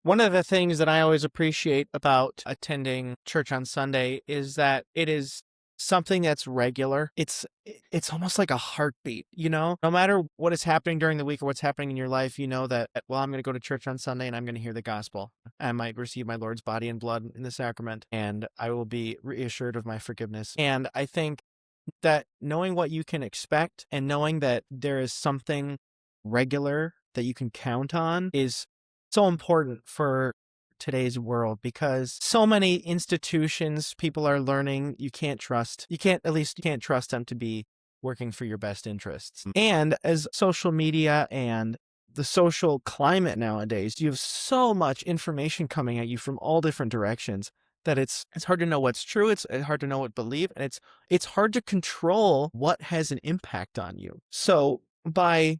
One of the things that I always appreciate about attending church on Sunday is that it is something that's regular. It's almost like a heartbeat, No matter what is happening during the week or what's happening in your life, you know that, well, I'm going to go to church on Sunday and I'm going to hear the gospel. I might receive my Lord's body and blood in the sacrament, and I will be reassured of my forgiveness. And I think that knowing what you can expect and knowing that there is something regular that you can count on is so important for today's world, because so many institutions people are learning you can't trust. You can't trust them to be working for your best interests. And as social media and the social climate nowadays, you have so much information coming at you from all different directions that it's hard to know what's true. It's hard to know what to believe, and it's hard to control what has an impact on you. So by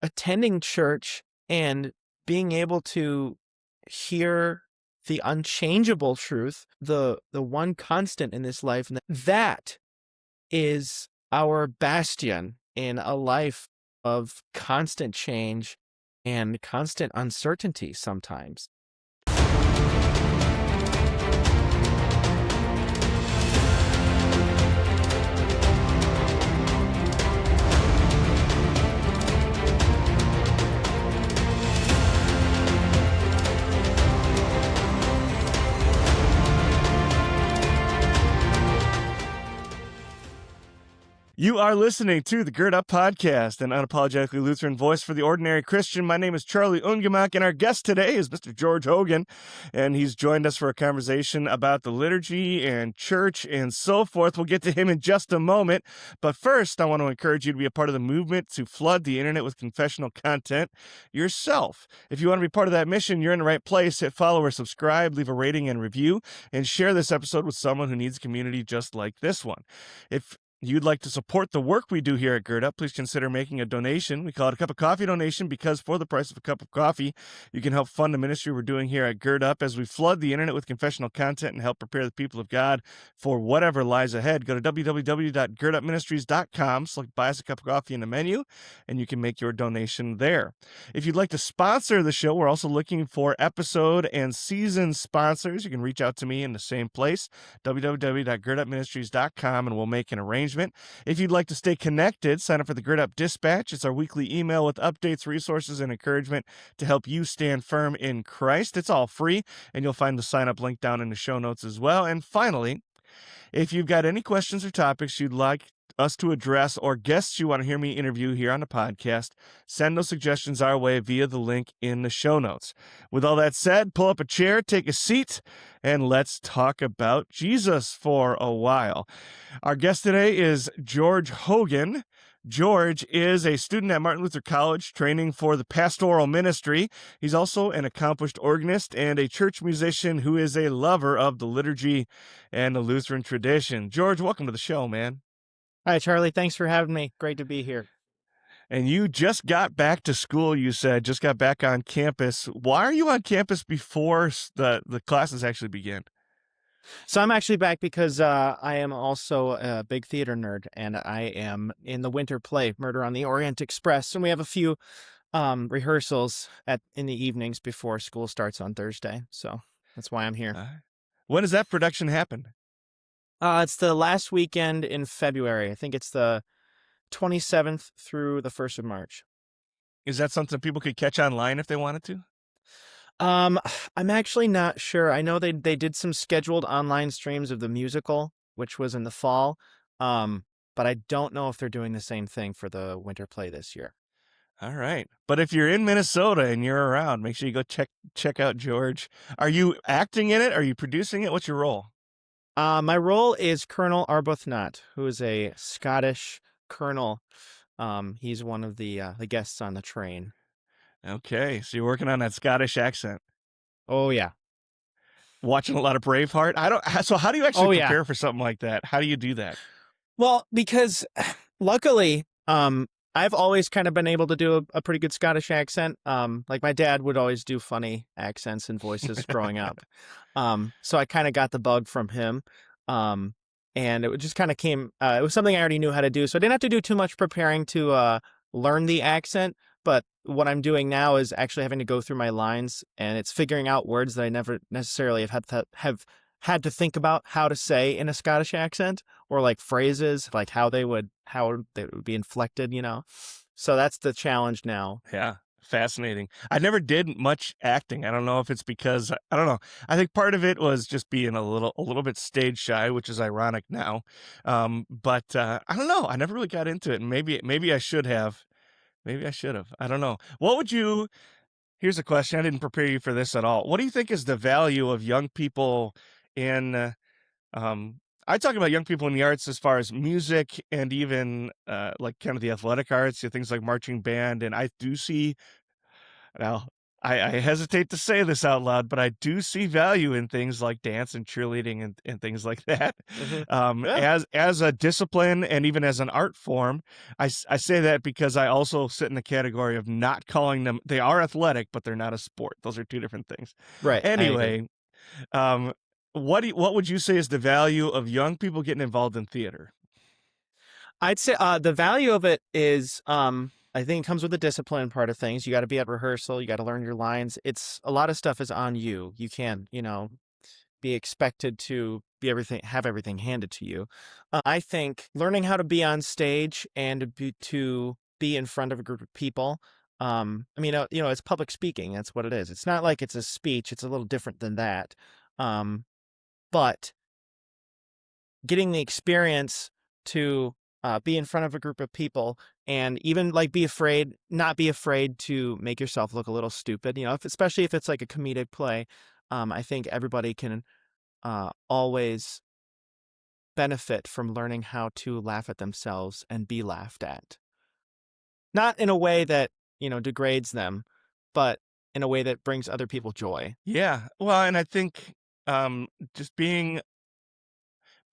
attending church and being able to hear the unchangeable truth, the one constant in this life, and that is our bastion in a life of constant change and constant uncertainty sometimes. You are listening to the Gird Up Podcast, an unapologetically Lutheran voice for the ordinary Christian. My name is Charlie Ungemach, and our guest today is Mr. George Hogan, and he's joined us for a conversation about the liturgy and church and so forth. We'll get to him in just a moment, but first, I want to encourage you to be a part of the movement to flood the internet with confessional content yourself. If you want to be part of that mission, you're in the right place. Hit follow or subscribe, leave a rating and review, and share this episode with someone who needs a community just like this one. If you'd like to support the work we do here at Gird Up, please consider making a donation. We call it a cup of coffee donation because for the price of a cup of coffee, you can help fund the ministry we're doing here at Gird Up as we flood the internet with confessional content and help prepare the people of God for whatever lies ahead. Go to www.girdupministries.com, select buy us a cup of coffee in the menu, and you can make your donation there. If you'd like to sponsor the show, we're also looking for episode and season sponsors. You can reach out to me in the same place, www.girdupministries.com, and we'll make an arrangement. If you'd like to stay connected, sign up for the Gird Up Dispatch. It's our weekly email with updates, resources, and encouragement to help you stand firm in Christ. It's all free, and you'll find the sign-up link down in the show notes as well. And finally, if you've got any questions or topics you'd like us to address or guests you want to hear me interview here on the podcast, send those suggestions our way via the link in the show notes. With all that said, pull up a chair, take a seat, and let's talk about Jesus for a while. Our guest today is George Hogan. George is a student at Martin Luther College training for the pastoral ministry. He's also an accomplished organist and a church musician who is a lover of the liturgy and the Lutheran tradition. George, welcome to the show, man. Hi, Charlie. Thanks for having me. Great to be here. And you just got back to school, you said, just got back on campus. Why are you on campus before the classes actually begin? So I'm actually back because I am also a big theater nerd, and I am in the winter play, Murder on the Orient Express. And we have a few rehearsals in the evenings before school starts on Thursday. So that's why I'm here. When does that production happen? It's the last weekend in February. I think it's the 27th through the 1st of March. Is that something people could catch online if they wanted to? I'm actually not sure. I know they did some scheduled online streams of the musical, which was in the fall. But I don't know if they're doing the same thing for the winter play this year. All right. But if you're in Minnesota and you're around, make sure you go check out George. Are you acting in it? Are you producing it? What's your role? My role is Colonel Arbuthnot, who is a Scottish colonel. He's one of the guests on the train. Okay, so you're working on that Scottish accent. Oh yeah. Watching a lot of Braveheart. So how do you actually prepare for something like that? How do you do that? Well, because luckily, I've always kind of been able to do a pretty good Scottish accent. Like my dad would always do funny accents and voices growing up. So I kind of got the bug from him. And it just kind of came, it was something I already knew how to do. So I didn't have to do too much preparing to learn the accent, But what I'm doing now is actually having to go through my lines, and it's figuring out words that I never necessarily have had to think about how to say in a Scottish accent, or like phrases, like how they would be inflected, you know. So that's the challenge now. Yeah, fascinating. I never did much acting. I don't know if it's because I don't know. I think part of it was just being a little bit stage shy, which is ironic now. But I don't know. I never really got into it, and maybe I should have. Maybe I should have. I don't know. What would you? Here's a question. I didn't prepare you for this at all. What do you think is the value of young people in? Um, I talk about young people in the arts as far as music and even like kind of the athletic arts, things like marching band. And I do see now, I hesitate to say this out loud, but I do see value in things like dance and cheerleading and things like that. Hmm. Yeah. As a discipline and even as an art form, I say that because I also sit in the category of not calling them. They are athletic, but they're not a sport. Those are two different things. Right. I agree. Anyway, um, what would you say is the value of young people getting involved in theater? I'd say the value of it is, I think it comes with the discipline part of things. You got to be at rehearsal. You got to learn your lines. It's a lot of stuff is on you. You can't, be expected to have everything handed to you. I think learning how to be on stage and to be in front of a group of people. It's public speaking. That's what it is. It's not like it's a speech. It's a little different than that. But getting the experience to be in front of a group of people, and even like not be afraid to make yourself look a little stupid, especially if it's like a comedic play. I think everybody can always benefit from learning how to laugh at themselves and be laughed at. Not in a way that, degrades them, but in a way that brings other people joy. Yeah, well, and I think just being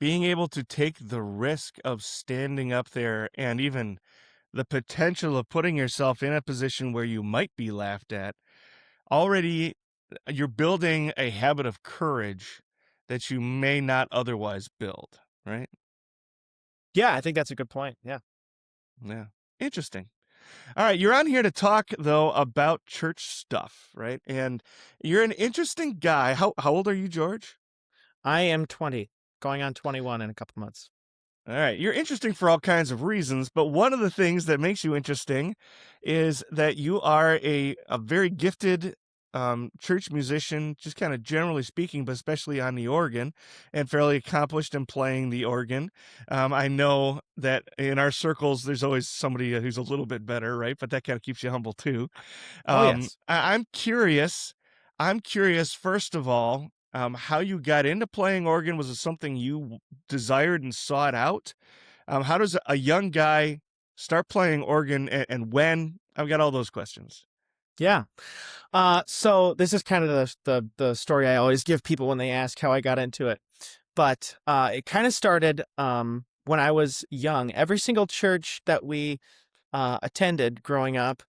able to take the risk of standing up there and even the potential of putting yourself in a position where you might be laughed at, already you're building a habit of courage that you may not otherwise build, right? Yeah, I think that's a good point. Yeah. Yeah. Interesting. All right, you're on here to talk though about church stuff, right? And you're an interesting guy. How old are you, George? I am 20, going on 21 in a couple months. All right. You're interesting for all kinds of reasons, but one of the things that makes you interesting is that you are a very gifted church musician, just kind of generally speaking, but especially on the organ, and fairly accomplished in playing the organ. I know that in our circles, there's always somebody who's a little bit better, right? But that kind of keeps you humble too. Oh, yes. I'm curious. I'm curious, first of all, how you got into playing organ. Was it something you desired and sought out? How does a young guy start playing organ, and when? I've got all those questions. Yeah. So this is kind of the story I always give people when they ask how I got into it. But it kind of started when I was young. Every single church that we attended growing up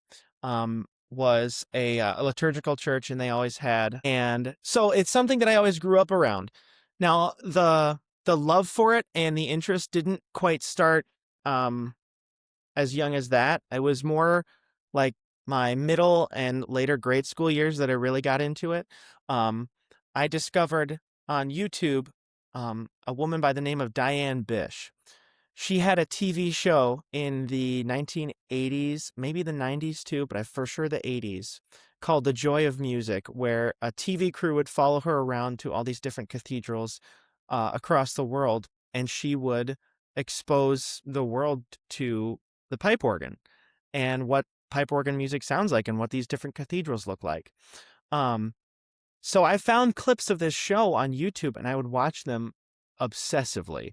was a liturgical church, and they always had. And so it's something that I always grew up around. Now, the love for it and the interest didn't quite start as young as that. I was more like my middle and later grade school years that I really got into it. I discovered on YouTube a woman by the name of Diane Bish. She had a TV show in the 1980s, maybe the 90s too, but for sure the 80s, called The Joy of Music, where a TV crew would follow her around to all these different cathedrals across the world, and she would expose the world to the pipe organ and what pipe organ music sounds like and what these different cathedrals look like. So I found clips of this show on YouTube, and I would watch them obsessively.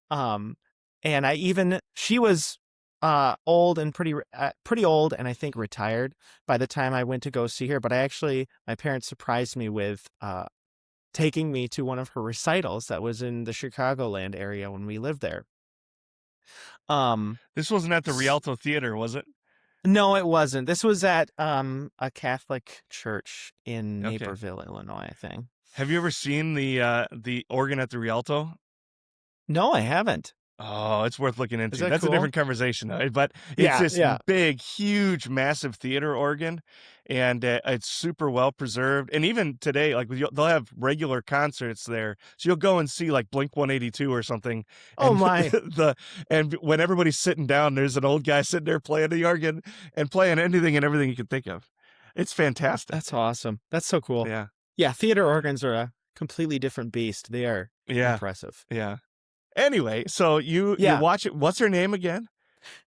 And she was old and pretty old, and I think retired by the time I went to go see her. But my parents surprised me with taking me to one of her recitals that was in the Chicagoland area when we lived there. This wasn't at the Rialto Theater, was it? No, it wasn't. This was at a Catholic church in Okay. Naperville, Illinois, I think. Have you ever seen the organ at the Rialto? No, I haven't. Oh, it's worth looking Is into. that That's a cool? different conversation, but it's Yeah, this yeah. big, huge, massive theater organ, and it's super well preserved. And even today, like they'll have regular concerts there, so you'll go and see like Blink 182 or something, Oh and my. and when everybody's sitting down, there's an old guy sitting there playing the organ and playing anything and everything you can think of. It's fantastic. That's awesome. That's so cool. Yeah, Yeah, theater organs are a completely different beast. They are yeah, impressive. yeah. Anyway, so you Yeah, watch it. What's her name again?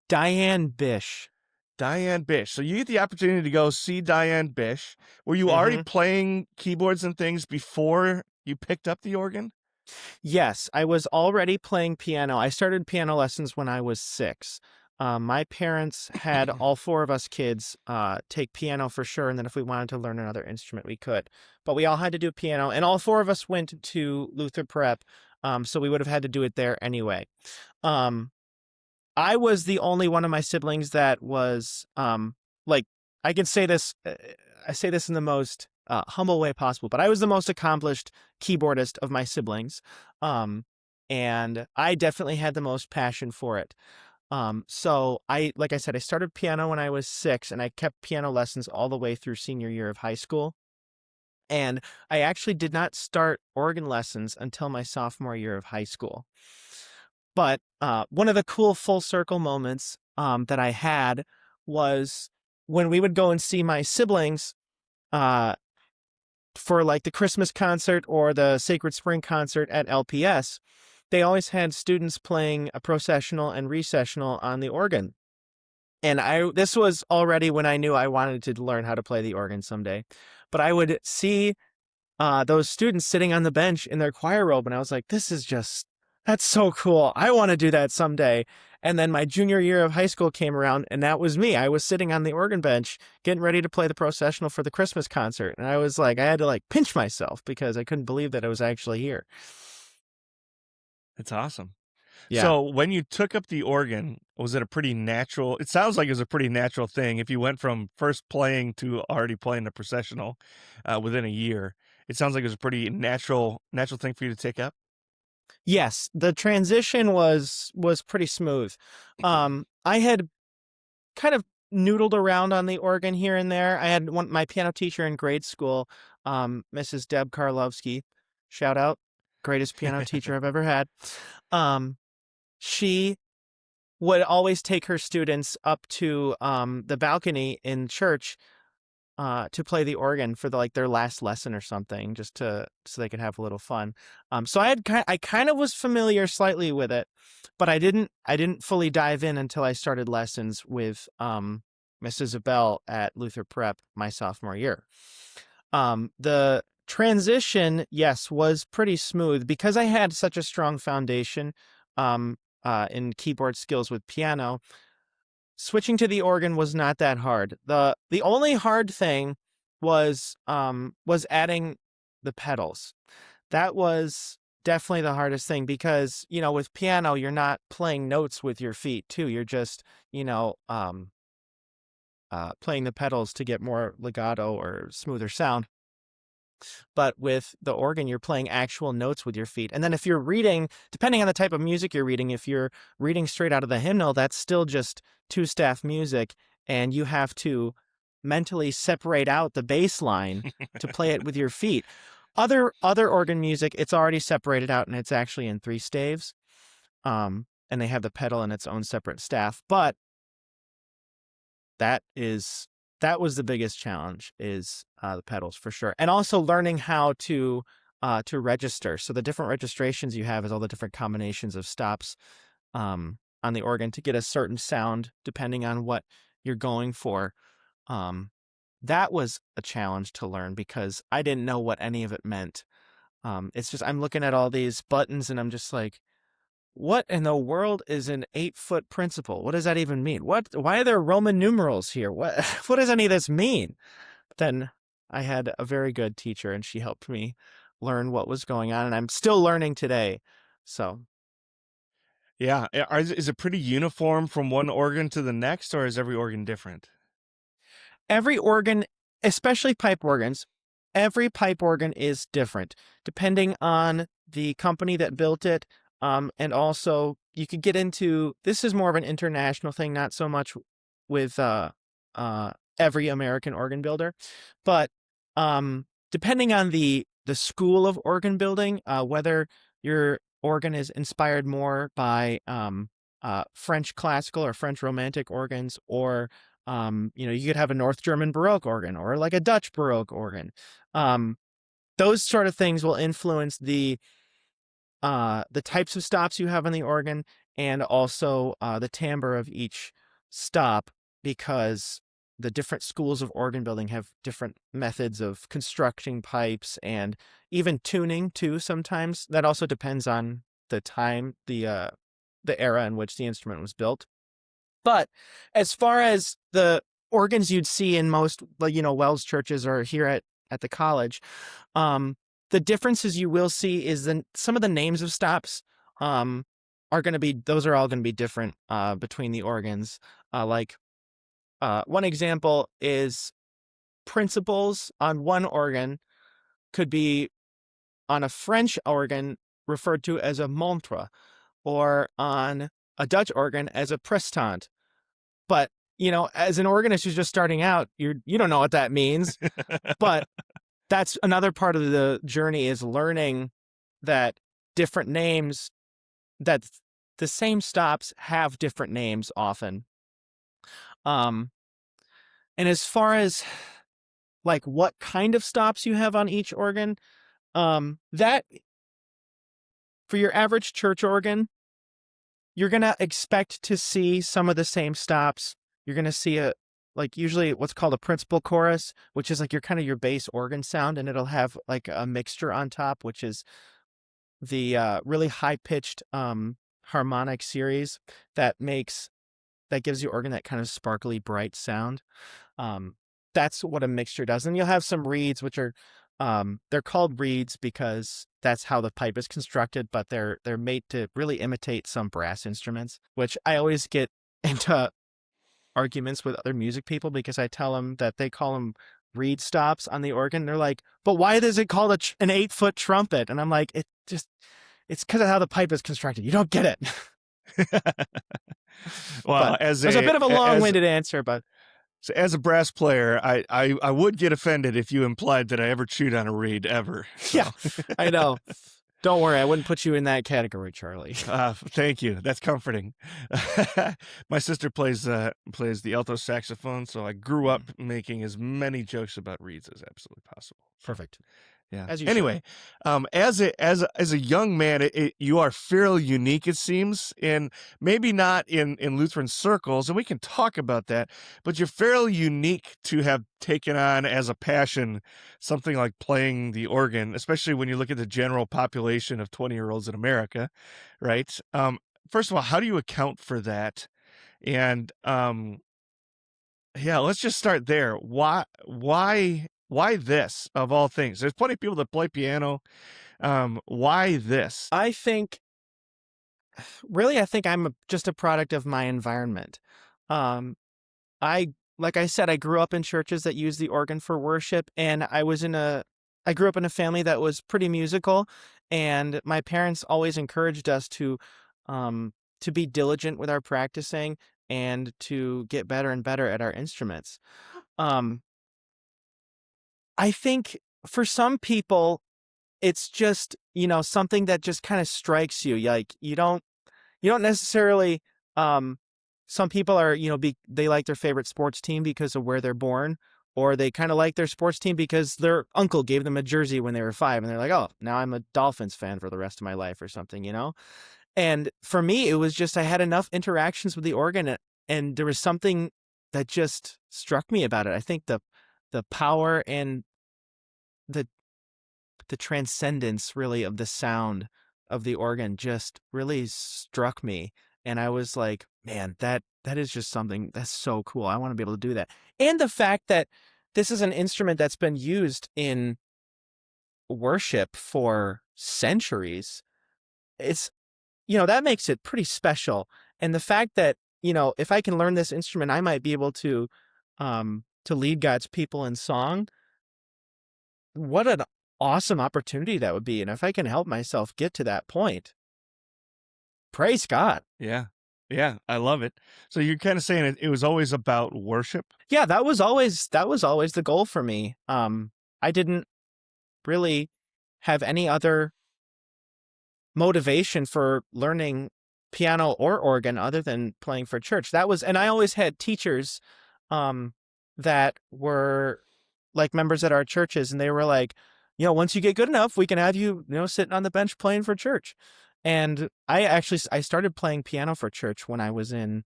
Diane Bish. Diane Bish. So you get the opportunity to go see Diane Bish. Were you already Mhm. playing keyboards and things before you picked up the organ? Yes, I was already playing piano. I started piano lessons when I was 6. My parents had all 4 of us kids take piano for sure, and then if we wanted to learn another instrument, we could. But we all had to do piano, and all 4 of us went to Luther Prep, so we would have had to do it there anyway. Um, I was the only one of my siblings that was like I can say this. I say this in the most humble way possible, but I was the most accomplished keyboardist of my siblings, um, and I definitely had the most passion for it. So like I said, I started piano when I was 6, and I kept piano lessons all the way through senior year of high school. And I actually did not start organ lessons until my sophomore year of high school. But one of the cool full circle moments that I had was when we would go and see my siblings uh, for like the Christmas concert or the Sacred Spring concert at LPS. They always had students playing a processional and recessional on the organ. And this was already when I knew I wanted to learn how to play the organ someday. But I would see those students sitting on the bench in their choir robe, and I was like, that's so cool. I want to do that someday. And then my junior year of high school came around, and that was me. I was sitting on the organ bench getting ready to play the processional for the Christmas concert. And I was like, I had to like pinch myself because I couldn't believe that I was actually here. It's awesome. Yeah. So when you took up the organ, was it a pretty natural? It sounds like it was a pretty natural thing. If you went from first playing to already playing the processional within a year, it sounds like it was a pretty natural thing for you to take up. Yes, the transition was pretty smooth. I had kind of noodled around on the organ here and there. I had my piano teacher in grade school, Mrs. Deb Karlovsky, shout out, greatest piano teacher I've ever had. She would always take her students up to the balcony in church to play the organ for their last lesson or something, just so they could have a little fun. So I kind of was familiar slightly with it, but I didn't fully dive in until I started lessons with Miss Isabel at Luther Prep my sophomore year. The transition, yes, was pretty smooth because I had such a strong foundation in keyboard skills with piano. Switching to the organ was not that hard. The only hard thing was adding the pedals. That was definitely the hardest thing because, with piano, you're not playing notes with your feet too. You're just, playing the pedals to get more legato or smoother sound. But with the organ, you're playing actual notes with your feet. And then if you're reading, depending on the type of music you're reading, if you're reading straight out of the hymnal, that's still just two-staff music, and you have to mentally separate out the bass line to play it with your feet. Other organ music, it's already separated out, and it's actually in 3 staves, and they have the pedal in its own separate staff. But that was the biggest challenge, is the pedals for sure, and also learning how to register. So the different registrations you have is all the different combinations of stops on the organ to get a certain sound depending on what you're going for. That was a challenge to learn because I didn't know what any of it meant. It's just I'm looking at all these buttons and I'm just like, what in the world is an 8-foot principle? What does that even mean? Why are there Roman numerals here? What what does any of this mean? Then I had a very good teacher and she helped me learn what was going on, and I'm still learning today. So Yeah. Is it pretty uniform from one organ to the next, or is every organ different? every organ, especially pipe organs, every pipe organ is different depending on the company that built it, and also you could get into, this is more of an international thing, not so much with every American organ builder, but depending on the school of organ building, whether your organ is inspired more by French classical or French romantic organs, or you could have a North German Baroque organ or like a Dutch Baroque organ. Those sort of things will influence the types of stops you have on the organ, and also the timbre of each stop, because the different schools of organ building have different methods of constructing pipes and even tuning too. Sometimes that also depends on the time, the era in which the instrument was built. But as far as the organs you'd see in most, Wells churches or here at the college, the differences you will see is some of the names of stops are going to be, those are all going to be different between the organs. One example is principals on one organ could be on a French organ referred to as a montre, or on a Dutch organ as a prestant. But, as an organist who's just starting out, you don't know what that means. But that's another part of the journey, is learning that different names, that the same stops have different names often. And as far as like what kind of stops you have on each organ, that for your average church organ, you're going to expect to see some of the same stops. You're going to see usually what's called a principal chorus, which is like your base organ sound, and it'll have like a mixture on top, which is the really high pitched harmonic series that gives your organ that kind of sparkly bright sound. That's what a mixture does. And you'll have some reeds, which are they're called reeds because that's how the pipe is constructed, but they're made to really imitate some brass instruments, which I always get into arguments with other music people because I tell them that they call them reed stops on the organ. They're like, but why is it called an 8-foot trumpet? And I'm like, it's because of how the pipe is constructed. You don't get it. Well, there's a bit of a long-winded answer, but so as a brass player, I would get offended if you implied that I ever chewed on a reed ever. So. Yeah, I know. Don't worry, I wouldn't put you in that category, Charlie. Thank you. That's comforting. My sister plays the alto saxophone, so I grew up making as many jokes about reeds as absolutely possible. Perfect. Yeah. As you anyway, as a young man, you are fairly unique, it seems, and maybe not in Lutheran circles, and we can talk about that. But you're fairly unique to have taken on as a passion something like playing the organ, especially when you look at the general population of 20-year-olds in America, right? First of all, how do you account for that? And yeah, let's just start there. Why this, of all things? There's plenty of people that play piano. Why this? I think I'm just a product of my environment. Like I said, I grew up in churches that use the organ for worship, and I grew up in a family that was pretty musical, and my parents always encouraged us to be diligent with our practicing and to get better and better at our instruments. I think for some people, it's just, something that just kind of strikes you. Like you don't necessarily, some people are, they like their favorite sports team because of where they're born, or they kind of like their sports team because their uncle gave them a jersey when they were 5 and they're like, oh, now I'm a Dolphins fan for the rest of my life or something, And for me, it was just, I had enough interactions with the organ, and there was something that just struck me about it. I think the power and the transcendence really of the sound of the organ just really struck me. And I was like, man, that is just something that's so cool. I want to be able to do that. And the fact that this is an instrument that's been used in worship for centuries, it's, that makes it pretty special. And the fact that, if I can learn this instrument, I might be able to lead God's people in song. What an awesome opportunity that would be. And if I can help myself get to that point, praise God. Yeah. Yeah, I love it. So you're kind of saying it was always about worship? Yeah, that was always the goal for me. I didn't really have any other motivation for learning piano or organ other than playing for church. And I always had teachers that were like members at our churches, and they were like, once you get good enough, we can have you, sitting on the bench playing for church. And I started playing piano for church when I was in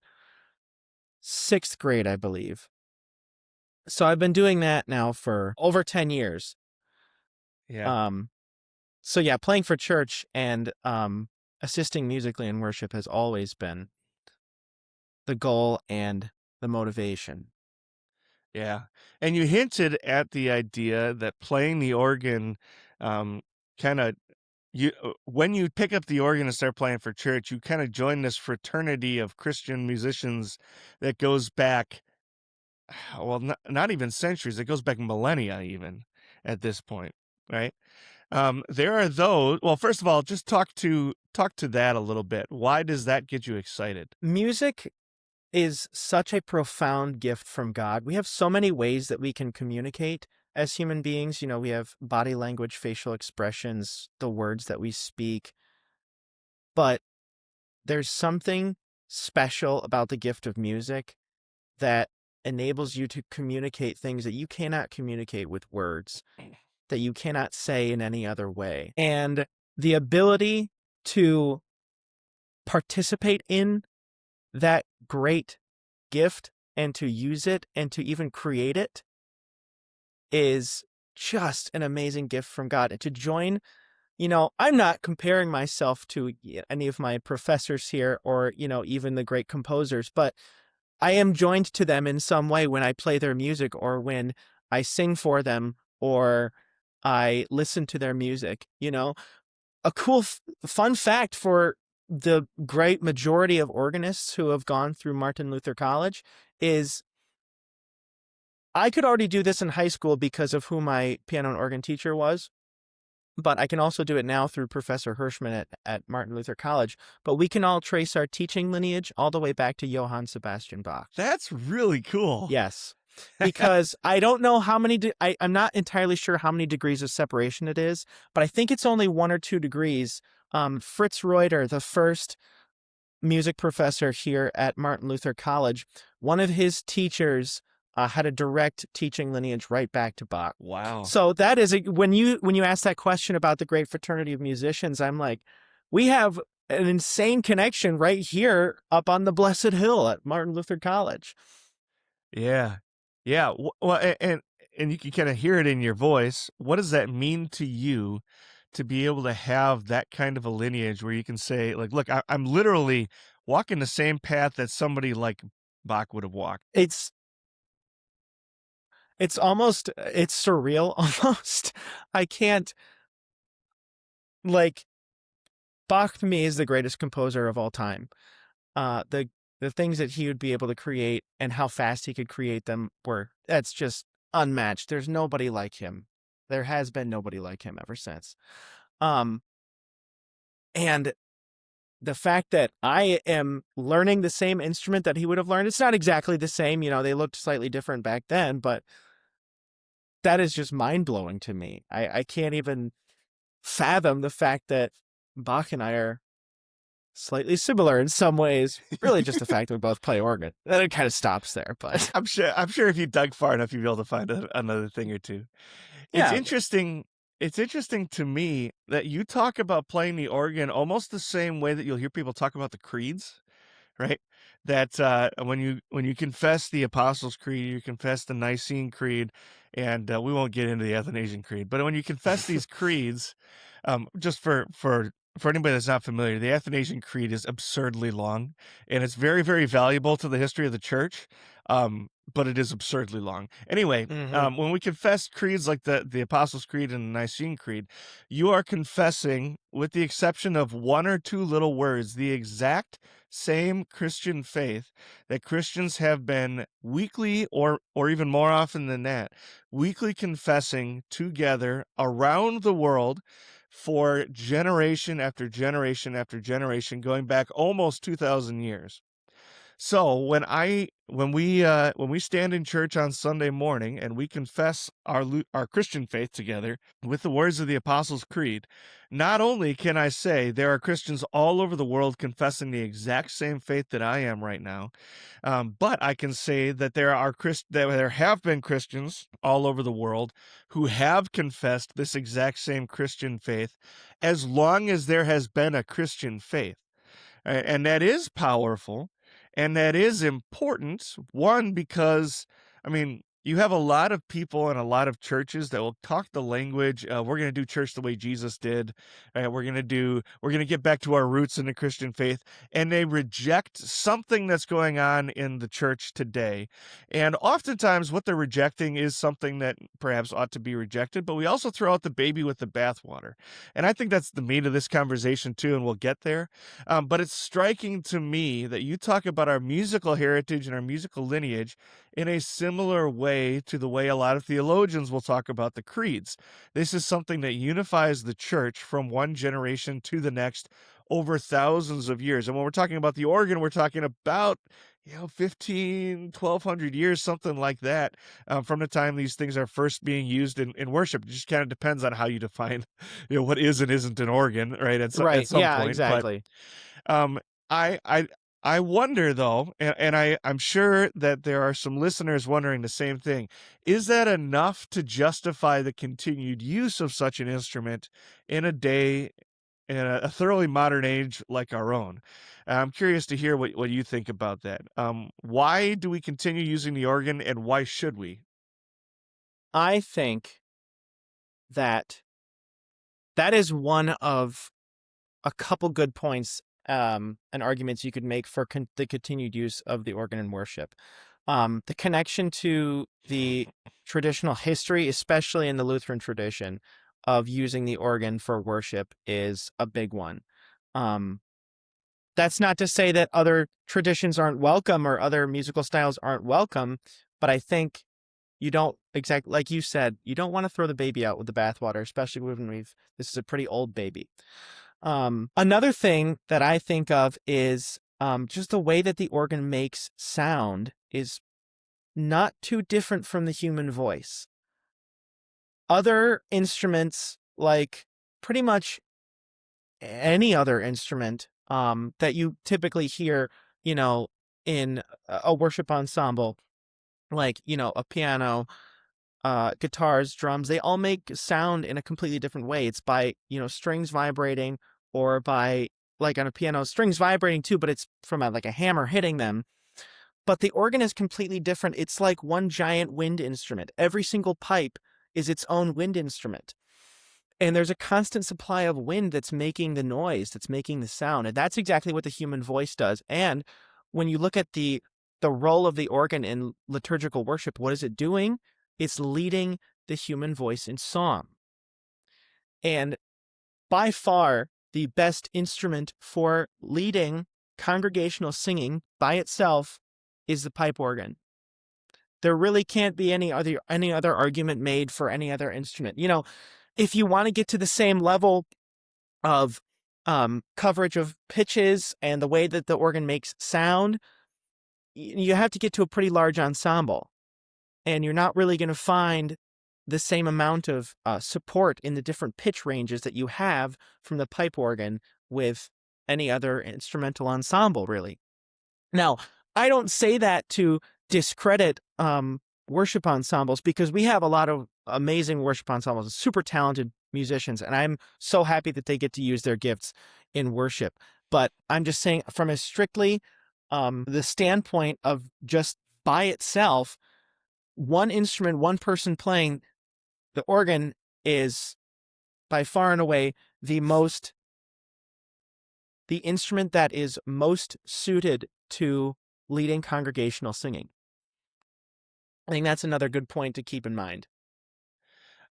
6th grade, I believe. So I've been doing that now for over 10 years. Yeah. So yeah, playing for church and assisting musically in worship has always been the goal and the motivation. Yeah. And you hinted at the idea that playing the organ kind of when you pick up the organ and start playing for church, you kind of join this fraternity of Christian musicians that goes back, well, not even centuries. It goes back millennia even at this point, right? There are those. Well, first of all, just talk to that a little bit. Why does that get you excited? Music is such a profound gift from God. We have so many ways that we can communicate as human beings. We have body language, facial expressions, the words that we speak. But there's something special about the gift of music that enables you to communicate things that you cannot communicate with words, that you cannot say in any other way. And the ability to participate in that great gift and to use it and to even create it is just an amazing gift from God. And to join, I'm not comparing myself to any of my professors here or, even the great composers, but I am joined to them in some way when I play their music or when I sing for them or I listen to their music. A cool fun fact for the great majority of organists who have gone through Martin Luther College is I could already do this in high school because of who my piano and organ teacher was, but I can also do it now through Professor Hirschman at Martin Luther College. But we can all trace our teaching lineage all the way back to Johann Sebastian Bach. That's really cool. Yes, because I don't know how many, I'm not entirely sure how many degrees of separation it is, but I think it's only 1 or 2 degrees. Fritz Reuter, the first music professor here at Martin Luther College, one of his teachers had a direct teaching lineage right back to Bach. Wow. So that is when you ask that question about the great fraternity of musicians, I'm like, we have an insane connection right here up on the Blessed Hill at Martin Luther College. Yeah. Yeah. Well, and you can kind of hear it in your voice. What does that mean to you to be able to have that kind of a lineage where you can say, like, look, I'm literally walking the same path that somebody like Bach would have walked? It's surreal almost. I can't, Bach to me is the greatest composer of all time. The things that he would be able to create and how fast he could create them that's just unmatched. There's nobody like him. There has been nobody like him ever since. And the fact that I am learning the same instrument that he would have learned, it's not exactly the same, they looked slightly different back then, but that is just mind-blowing to me. I can't even fathom the fact that Bach and I are slightly similar in some ways. Really just the fact that we both play organ. Then it kind of stops there, but I'm sure if you dug far enough, you'd be able to find another thing or two. Yeah. It's interesting to me that you talk about playing the organ almost the same way that you'll hear people talk about the creeds, right? That when you confess the Apostles' Creed, you confess the Nicene Creed, and we won't get into the Athanasian Creed, but when you confess these creeds, just for anybody that's not familiar, the Athanasian Creed is absurdly long, and it's very, very valuable to the history of the church, but it is absurdly long. Anyway, when we confess creeds like the Apostles' Creed and the Nicene Creed, you are confessing, with the exception of 1 or 2 little words, the exact same Christian faith that Christians have been weekly, or even more often than that, weekly confessing together around the world for generation after generation after generation, going back almost 2,000 years. So when we stand in church on Sunday morning and we confess our Christian faith together with the words of the Apostles' Creed, not only can I say there are Christians all over the world confessing the exact same faith that I am right now, but I can say that there have been Christians all over the world who have confessed this exact same Christian faith as long as there has been a Christian faith. And that is powerful, and that is important. One, because, I mean, you have a lot of people in a lot of churches that will talk the language of, we're going to do church the way Jesus did. We're going to get back to our roots in the Christian faith. And they reject something that's going on in the church today. And oftentimes what they're rejecting is something that perhaps ought to be rejected, but we also throw out the baby with the bathwater. And I think that's the meat of this conversation too, and we'll get there. But it's striking to me that you talk about our musical heritage and our musical lineage in a similar way to the way a lot of theologians will talk about the creeds. This is something that unifies the church from one generation to the next over thousands of years. And when we're talking about the organ, we're talking about 1,200 years, something like that, from the time these things are first being used in worship. It just kind of depends on how you define what is and isn't an organ, right? At some Yeah, point. exactly. But I wonder, though, and I'm sure that there are some listeners wondering the same thing. Is that enough to justify the continued use of such an instrument in a day, in a thoroughly modern age like our own? I'm curious to hear what you think about that. Why do we continue using the organ, and why should we? I think that is one of a couple good points and arguments you could make for the continued use of the organ in worship. The connection to the traditional history, especially in the Lutheran tradition, of using the organ for worship is a big one. That's not to say that other traditions aren't welcome or other musical styles aren't welcome, but I think you don't, exactly like you said, you don't want to throw the baby out with the bathwater, especially when this is a pretty old baby. Another thing that I think of is just the way that the organ makes sound is not too different from the human voice. Other instruments, like pretty much any other instrument that you typically hear, in a worship ensemble, like, a piano, guitars, drums, they all make sound in a completely different way. It's by, strings vibrating, or by, like on a piano, strings vibrating too, but it's from like a hammer hitting them. But the organ is completely different. It's like one giant wind instrument. Every single pipe is its own wind instrument. And there's a constant supply of wind that's making the noise, that's making the sound. And that's exactly what the human voice does. And when you look at the role of the organ in liturgical worship, what is it doing? It's leading the human voice in song. And by far, the best instrument for leading congregational singing by itself is the pipe organ. There really can't be any other argument made for any other instrument. If you want to get to the same level of coverage of pitches and the way that the organ makes sound, you have to get to a pretty large ensemble. And you're not really going to find the same amount of support in the different pitch ranges that you have from the pipe organ with any other instrumental ensemble, really. Now, I don't say that to discredit worship ensembles, because we have a lot of amazing worship ensembles, super talented musicians, and I'm so happy that they get to use their gifts in worship. But I'm just saying, from a strictly the standpoint of just by itself, one instrument, one person playing, the organ is by far and away the instrument that is most suited to leading congregational singing. I think that's another good point to keep in mind.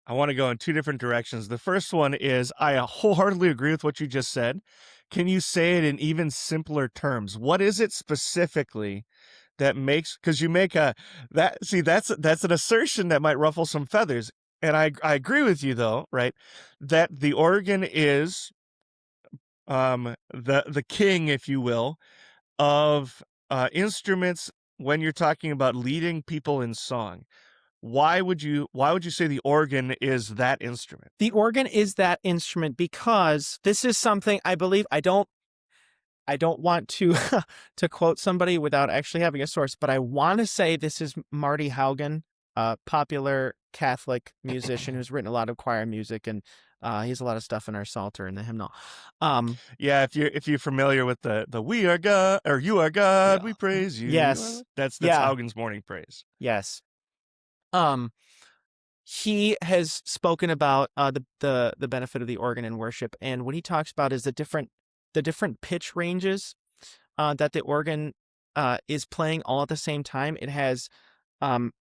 I want to go in two different directions. The first one is, I wholeheartedly agree with what you just said. Can you say it in even simpler terms? What is it specifically that makes, because you make that's an assertion that might ruffle some feathers. And I agree with you, though, right? That the organ is the king, if you will, of instruments when you're talking about leading people in song. Why would you say the organ is that instrument? The organ is that instrument because this is something I believe. I don't want to to quote somebody without actually having a source, but I want to say this is Marty Haugen, a popular Catholic musician who's written a lot of choir music, and he has a lot of stuff in our Psalter and the hymnal. Yeah, if you're familiar with the "We are God" or "You are God, Yeah. we praise you," Yes. that's Yeah. Haugen's morning praise. Yes. He has spoken about the benefit of the organ in worship, and what he talks about is the different pitch ranges that the organ is playing all at the same time. It has um,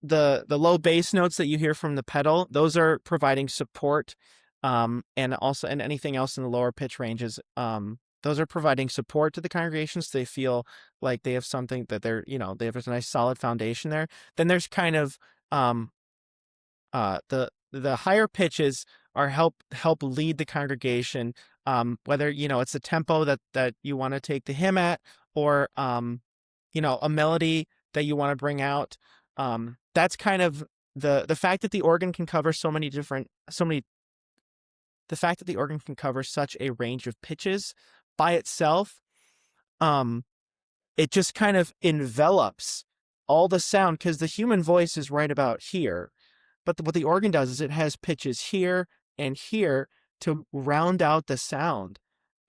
the low bass notes that you hear from the pedal; those are providing support, and anything else in the lower pitch ranges. Those are providing support to the congregation, so they feel like they have something that they have a nice solid foundation there. Then there's kind of um, the higher pitches are help lead the congregation, whether it's the tempo that you want to take the hymn at, or a melody that you want to bring out. That's kind of the fact that the organ can cover the fact that the organ can cover such a range of pitches by itself. It just kind of envelops all the sound, because the human voice is right about here. But what the organ does is it has pitches here and here to round out the sound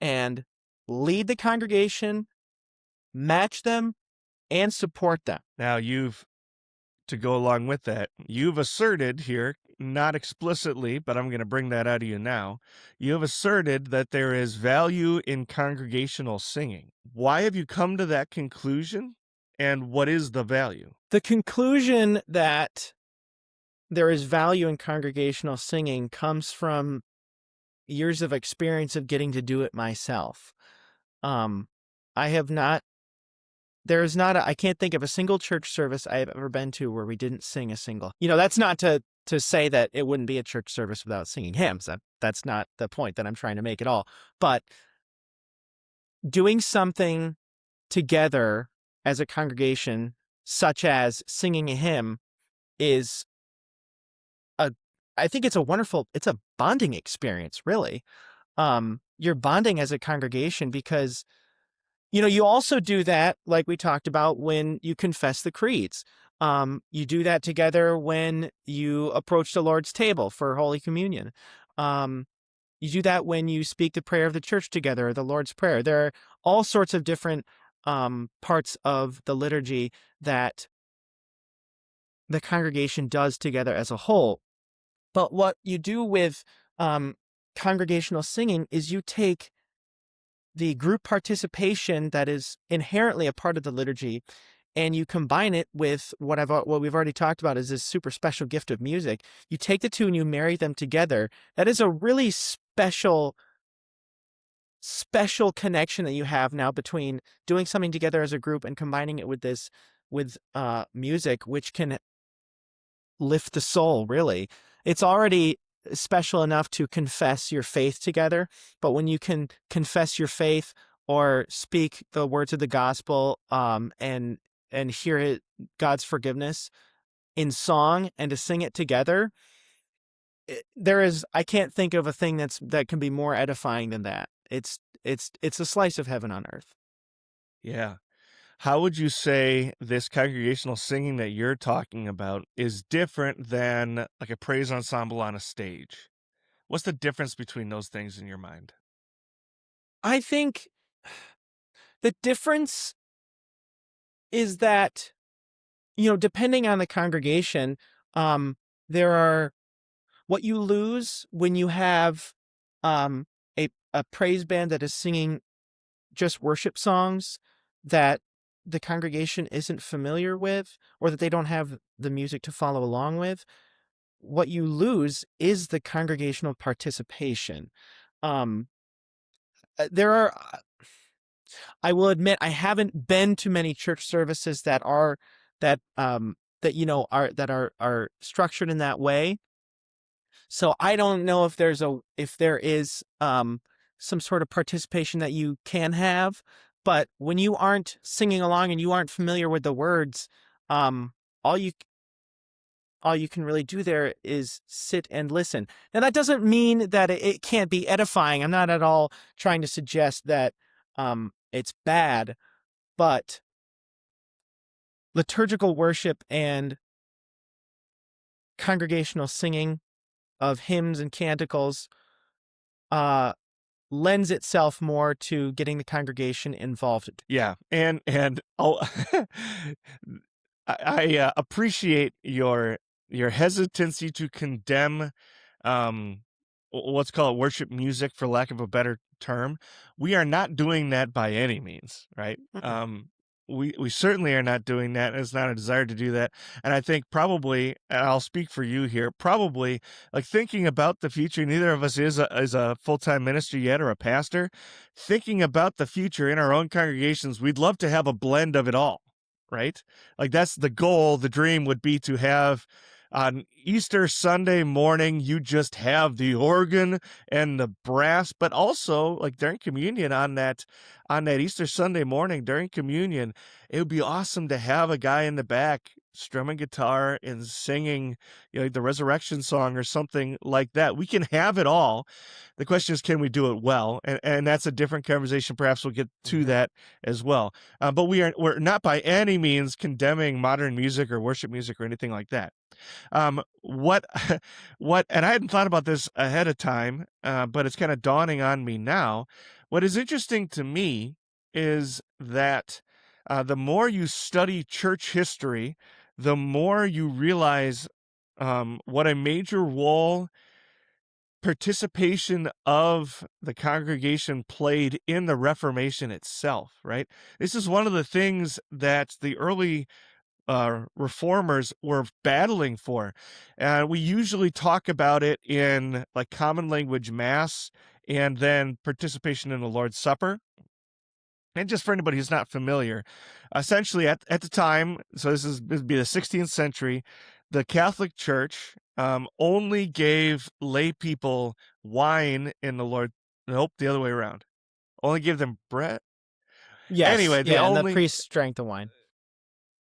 and lead the congregation, match them, and support them. Now, to go along with that, you've asserted here, not explicitly, but I'm going to bring that out of you now. You have asserted that there is value in congregational singing. Why have you come to that conclusion, and what is the value? The conclusion that there is value in congregational singing comes from years of experience of getting to do it myself. I have not I can't think of a single church service I have ever been to where we didn't sing a single. That's not to say that it wouldn't be a church service without singing hymns. That's not the point that I'm trying to make at all. But doing something together as a congregation, such as singing a hymn, I think it's a bonding experience, really. You're bonding as a congregation because you also do that, like we talked about, when you confess the creeds. You do that together when you approach the Lord's table for Holy Communion. You do that when you speak the prayer of the church together, or the Lord's Prayer. There are all sorts of different parts of the liturgy that the congregation does together as a whole. But what you do with congregational singing is you take the group participation that is inherently a part of the liturgy, and you combine it with what we've already talked about is this super special gift of music. You take the two and you marry them together. That is a really special connection that you have now between doing something together as a group and combining it with music, which can lift the soul, really. It's already special enough to confess your faith together, but when you can confess your faith or speak the words of the gospel, and hear God's forgiveness in song, and to sing it together, I can't think of a thing that can be more edifying than that. It's a slice of heaven on earth. Yeah. How would you say this congregational singing that you're talking about is different than like a praise ensemble on a stage? What's the difference between those things in your mind? I think the difference is that, depending on the congregation, there are what you lose when you have a praise band that is singing just worship songs that the congregation isn't familiar with, or that they don't have the music to follow along with. What you lose is the congregational participation. There are, I will admit, I haven't been to many church services that are structured in that way. So I don't know if there is some sort of participation that you can have, but when you aren't singing along and you aren't familiar with the words, um, all you can really do there is sit and listen. Now, that doesn't mean that it can't be edifying. I'm not at all trying to suggest that it's bad, but liturgical worship and congregational singing of hymns and canticles uh, lends itself more to getting the congregation involved. Yeah, and oh, I appreciate your hesitancy to condemn um let's call it worship music, for lack of a better term. We are not doing that by any means, right? Mm-mm. We certainly are not doing that, and it's not a desire to do that. And I think probably, and I'll speak for you here, probably like thinking about the future. Neither of us is a full-time minister yet or a pastor. Thinking about the future in our own congregations, we'd love to have a blend of it all, right? Like that's the goal. The dream would be to have on Easter Sunday morning, you just have the organ and the brass, but also like during communion on that Easter Sunday morning during communion, it would be awesome to have a guy in the back strumming guitar and singing, the resurrection song or something like that. We can have it all. The question is, can we do it well? And that's a different conversation. Perhaps we'll get to that as well. But we're not by any means condemning modern music or worship music or anything like that. What, and I hadn't thought about this ahead of time, but it's kind of dawning on me now. What is interesting to me is that the more you study church history, the more you realize what a major role participation of the congregation played in the Reformation itself, right? This is one of the things that the early reformers were battling for. We usually talk about it in like common language mass and then participation in the Lord's Supper. And just for anybody who's not familiar, essentially at the time, so this would be the 16th century, the Catholic Church only gave lay people wine in the Lord. Nope, the other way around. Only gave them bread. Yes. Anyway, and the priest drank the wine.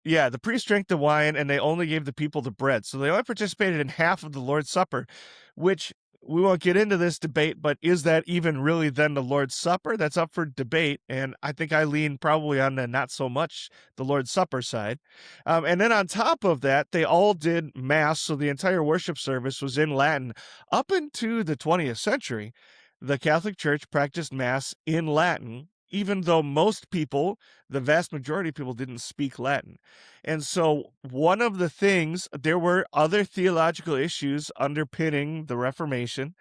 Yeah, the priest drank the wine, and they only gave the people the bread. So they only participated in half of the Lord's Supper, which we won't get into this debate, but is that even really then the Lord's Supper? That's up for debate, and I think I lean probably on the not so much the Lord's Supper side. And then on top of that, they all did Mass, so the entire worship service was in Latin. Up into the 20th century, the Catholic Church practiced Mass in Latin, even though most people, the vast majority of people, didn't speak Latin. And so one of the things, there were other theological issues underpinning the Reformation,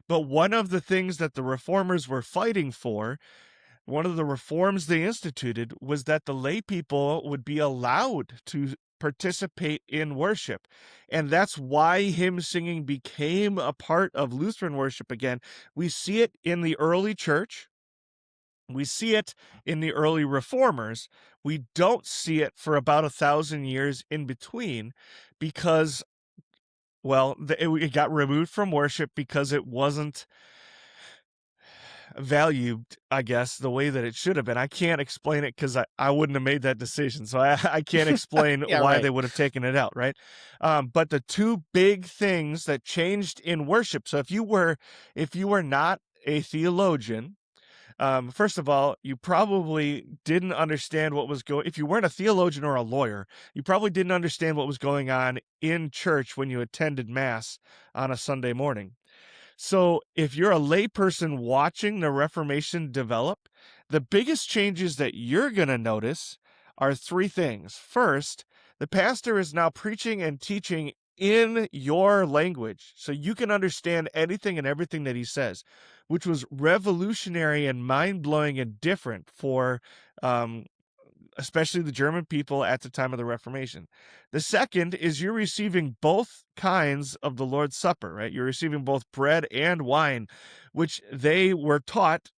but one of the things that the reformers were fighting for, one of the reforms they instituted, was that the lay people would be allowed to participate in worship. And that's why hymn singing became a part of Lutheran worship again. We see it in the early church. We see it in the early reformers. We don't see it for about 1,000 years in between because, well, it got removed from worship because it wasn't valued, I guess, the way that it should have been. I can't explain it because I wouldn't have made that decision. So I can't explain why they would have taken it out, right? But the two big things that changed in worship. So if you were not a theologian, first of all, you probably didn't understand what was going. If you weren't a theologian or a lawyer, you probably didn't understand what was going on in church when you attended Mass on a Sunday morning. So if you're a layperson watching the Reformation develop, the biggest changes that you're going to notice are three things. First, the pastor is now preaching and teaching in your language, so you can understand anything and everything that he says, which was revolutionary and mind-blowing and different for especially the German people at the time of the Reformation. The second is you're receiving both kinds of the Lord's Supper, right? You're receiving both bread and wine, which they were taught,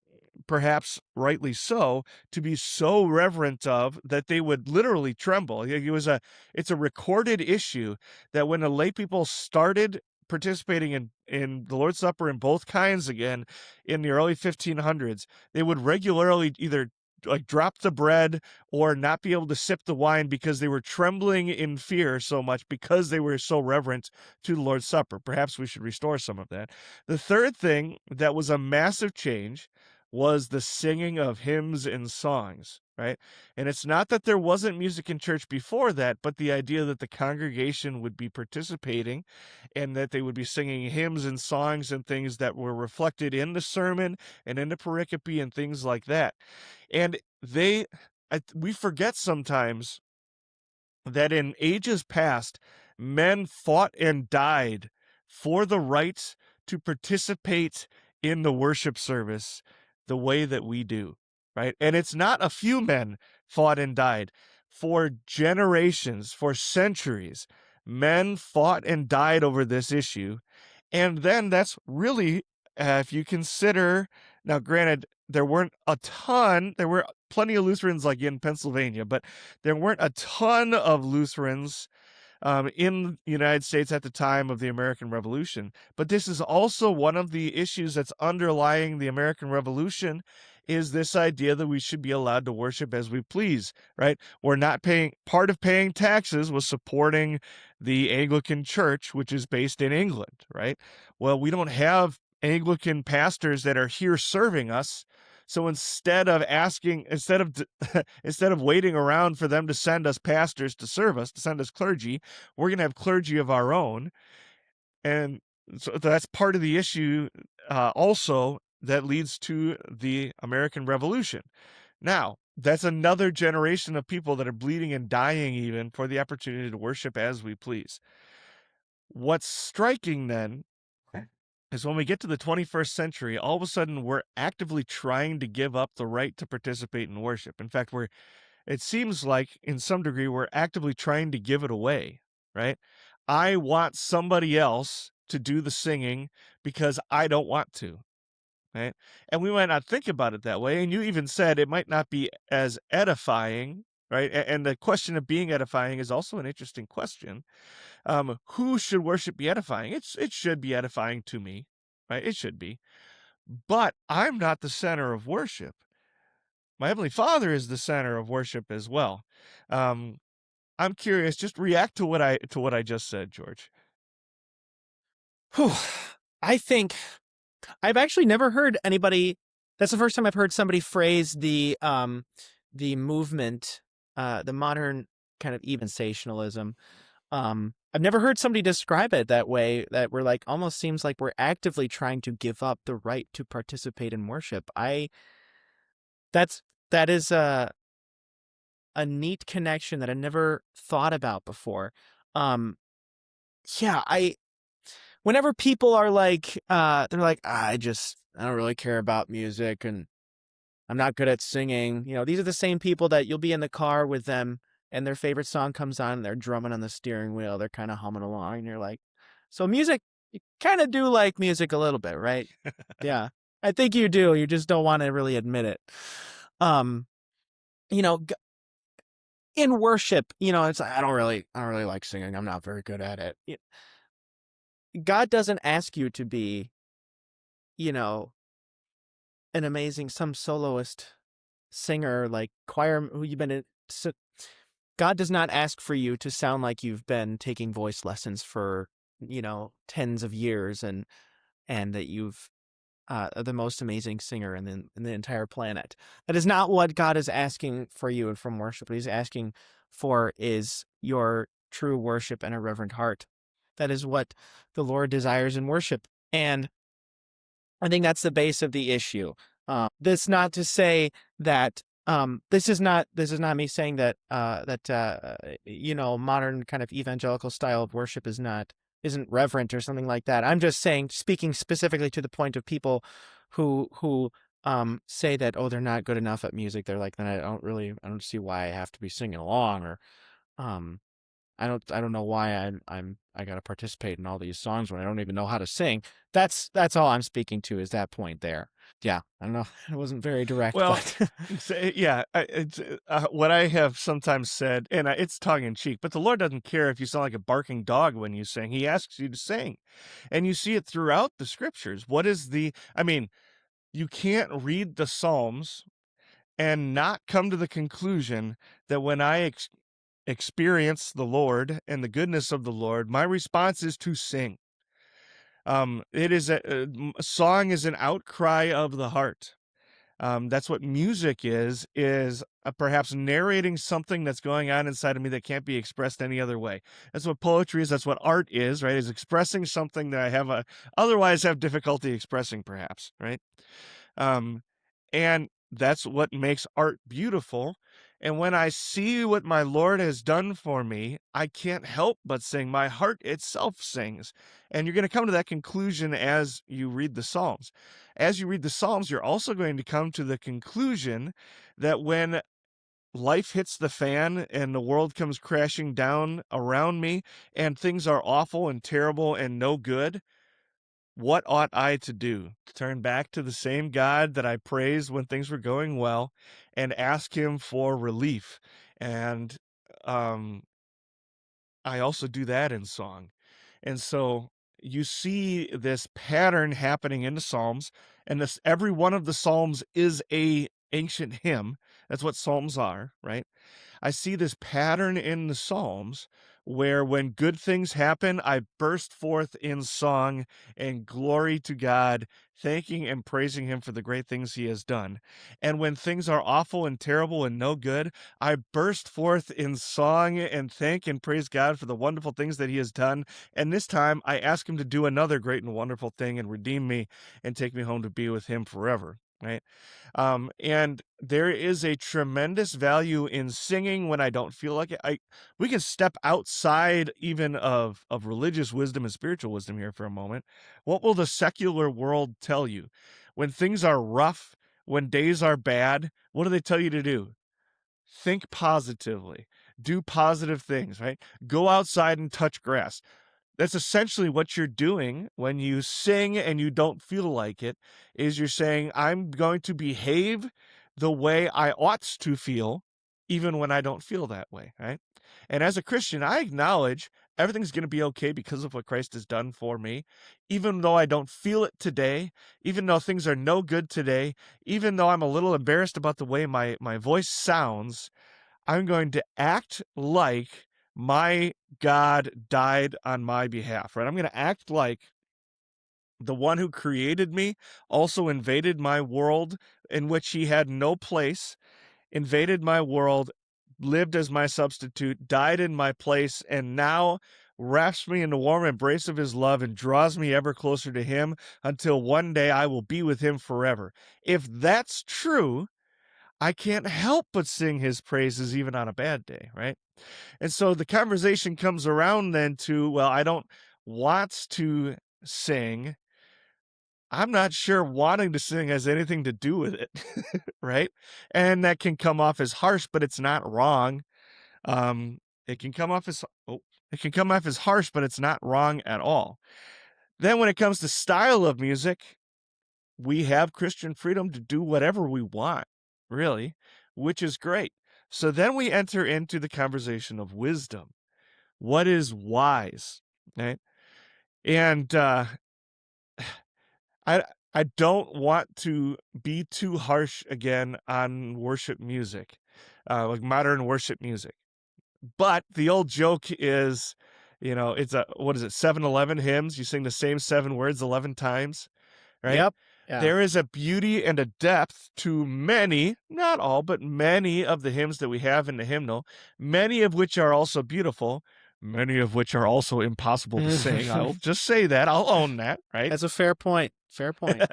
perhaps rightly so, to be so reverent of that they would literally tremble. It's a recorded issue that when the lay people started participating in the Lord's Supper in both kinds again in the early 1500s, they would regularly either like drop the bread or not be able to sip the wine because they were trembling in fear so much because they were so reverent to the Lord's Supper. Perhaps we should restore some of that. The third thing that was a massive change was the singing of hymns and songs, right? And it's not that there wasn't music in church before that, but the idea that the congregation would be participating and that they would be singing hymns and songs and things that were reflected in the sermon and in the pericope and things like that. And we forget sometimes that in ages past, men fought and died for the right to participate in the worship service the way that we do, right? And it's not a few men fought and died. For generations, for centuries, men fought and died over this issue. And then that's really, if you consider, now granted, there were plenty of Lutherans like in Pennsylvania, but there weren't a ton of Lutherans in the United States at the time of the American Revolution. But this is also one of the issues that's underlying the American Revolution, is this idea that we should be allowed to worship as we please, right? We're not paying, part of paying taxes was supporting the Anglican Church, which is based in England, right? Well, we don't have Anglican pastors that are here serving us. So instead of waiting around for them to send us pastors to serve us, to send us clergy, we're going to have clergy of our own. And so that's part of the issue also that leads to the American Revolution. Now, that's another generation of people that are bleeding and dying even for the opportunity to worship as we please. What's striking then is when we get to the 21st century, all of a sudden we're actively trying to give up the right to participate in worship. In fact, it seems like in some degree we're actively trying to give it away, right? I want somebody else to do the singing because I don't want to, right? And we might not think about it that way. And you even said it might not be as edifying, right? And the question of being edifying is also an interesting question. Who should worship be edifying? It should be edifying to me, right? It should be. But I'm not the center of worship. My Heavenly Father is the center of worship as well. I'm curious, just react to what I just said, George. Whew. I think I've actually never heard anybody. That's the first time I've heard somebody phrase the movement, the modern kind of evangelizationalism. I've never heard somebody describe it that way, that we're like, almost seems like we're actively trying to give up the right to participate in worship. That is a neat connection that I never thought about before. Yeah, whenever people are like, they're like, I don't really care about music and I'm not good at singing. These are the same people that you'll be in the car with them and their favorite song comes on and they're drumming on the steering wheel. They're kind of humming along and you're like, so music, you kind of do like music a little bit, right? Yeah, I think you do. You just don't want to really admit it. In worship, it's like, I don't really like singing. I'm not very good at it. God doesn't ask you to be, an amazing, some soloist singer, like choir who you've been in. So God does not ask for you to sound like you've been taking voice lessons for, tens of years and that you've the most amazing singer in the entire planet. That is not what God is asking for you from worship. What he's asking for is your true worship and a reverent heart. That is what the Lord desires in worship. And I think that's the base of the issue. That's not to say that this is not me saying that modern kind of evangelical style of worship isn't reverent or something like that. I'm just speaking specifically to the point of people who say that, oh, they're not good enough at music. They're like, then I don't see why I have to be singing along, or I don't know why I got to participate in all these songs when I don't even know how to sing. That's all I'm speaking to, is that point there. Yeah, I don't know. It wasn't very direct, Well, but yeah, it's what I have sometimes said, and it's tongue in cheek, but the Lord doesn't care if you sound like a barking dog when you sing. He asks you to sing, and you see it throughout the scriptures. I mean, you can't read the Psalms and not come to the conclusion that when I experience the Lord and the goodness of the Lord, my response is to sing. It is a song is an outcry of the heart. That's what music is perhaps narrating something that's going on inside of me that can't be expressed any other way. That's what poetry is. That's what art is, right? Is expressing something that I otherwise have difficulty expressing, perhaps, right? Um, and that's what makes art beautiful. And when I see what my Lord has done for me, I can't help but sing. My heart itself sings. And you're going to come to that conclusion as you read the Psalms. As you read the Psalms, you're also going to come to the conclusion that when life hits the fan and the world comes crashing down around me and things are awful and terrible and no good, what ought I to do? Turn back to the same God that I praised when things were going well and ask him for relief. And um, I also do that in song. And so you see this pattern happening in the Psalms, and every one of the Psalms is a ancient hymn. That's what Psalms are, right? I see this pattern in the Psalms where when good things happen, I burst forth in song and glory to God, thanking and praising him for the great things he has done. And when things are awful and terrible and no good, I burst forth in song and thank and praise God for the wonderful things that he has done. And this time I ask him to do another great and wonderful thing and redeem me and take me home to be with him forever, right? And there is a tremendous value in singing when I don't feel like it. We can step outside even of religious wisdom and spiritual wisdom here for a moment. What will the secular world tell you? When things are rough, when days are bad, what do they tell you to do? Think positively. Do positive things, right? Go outside and touch grass. That's essentially what you're doing when you sing and you don't feel like it, is you're saying, I'm going to behave the way I ought to feel, even when I don't feel that way, right? And as a Christian, I acknowledge everything's going to be okay because of what Christ has done for me, even though I don't feel it today, even though things are no good today, even though I'm a little embarrassed about the way my voice sounds. I'm going to act like my God died on my behalf, right? I'm going to act like the one who created me also invaded my world in which he had no place, invaded my world, lived as my substitute, died in my place, and now wraps me in the warm embrace of his love and draws me ever closer to him until one day I will be with him forever. If that's true, I can't help but sing his praises even on a bad day, right? And so the conversation comes around then to, well, I don't want to sing. I'm not sure wanting to sing has anything to do with it, right? And that can come off as harsh, but it's not wrong. It can come off as it can come off as harsh, but it's not wrong at all. Then when it comes to style of music, we have Christian freedom to do whatever we want, really, which is great. So then we enter into the conversation of wisdom. What is wise, right? And I I don't want to be too harsh again on worship music, like modern worship music. But the old joke is, it's what is it, 7-Eleven hymns? You sing the same 7 words 11 times, right? yep. Yeah. There is a beauty and a depth to many, not all, but many of the hymns that we have in the hymnal, many of which are also beautiful, many of which are also impossible to sing. I'll just say that. I'll own that, right? That's a fair point. Fair point.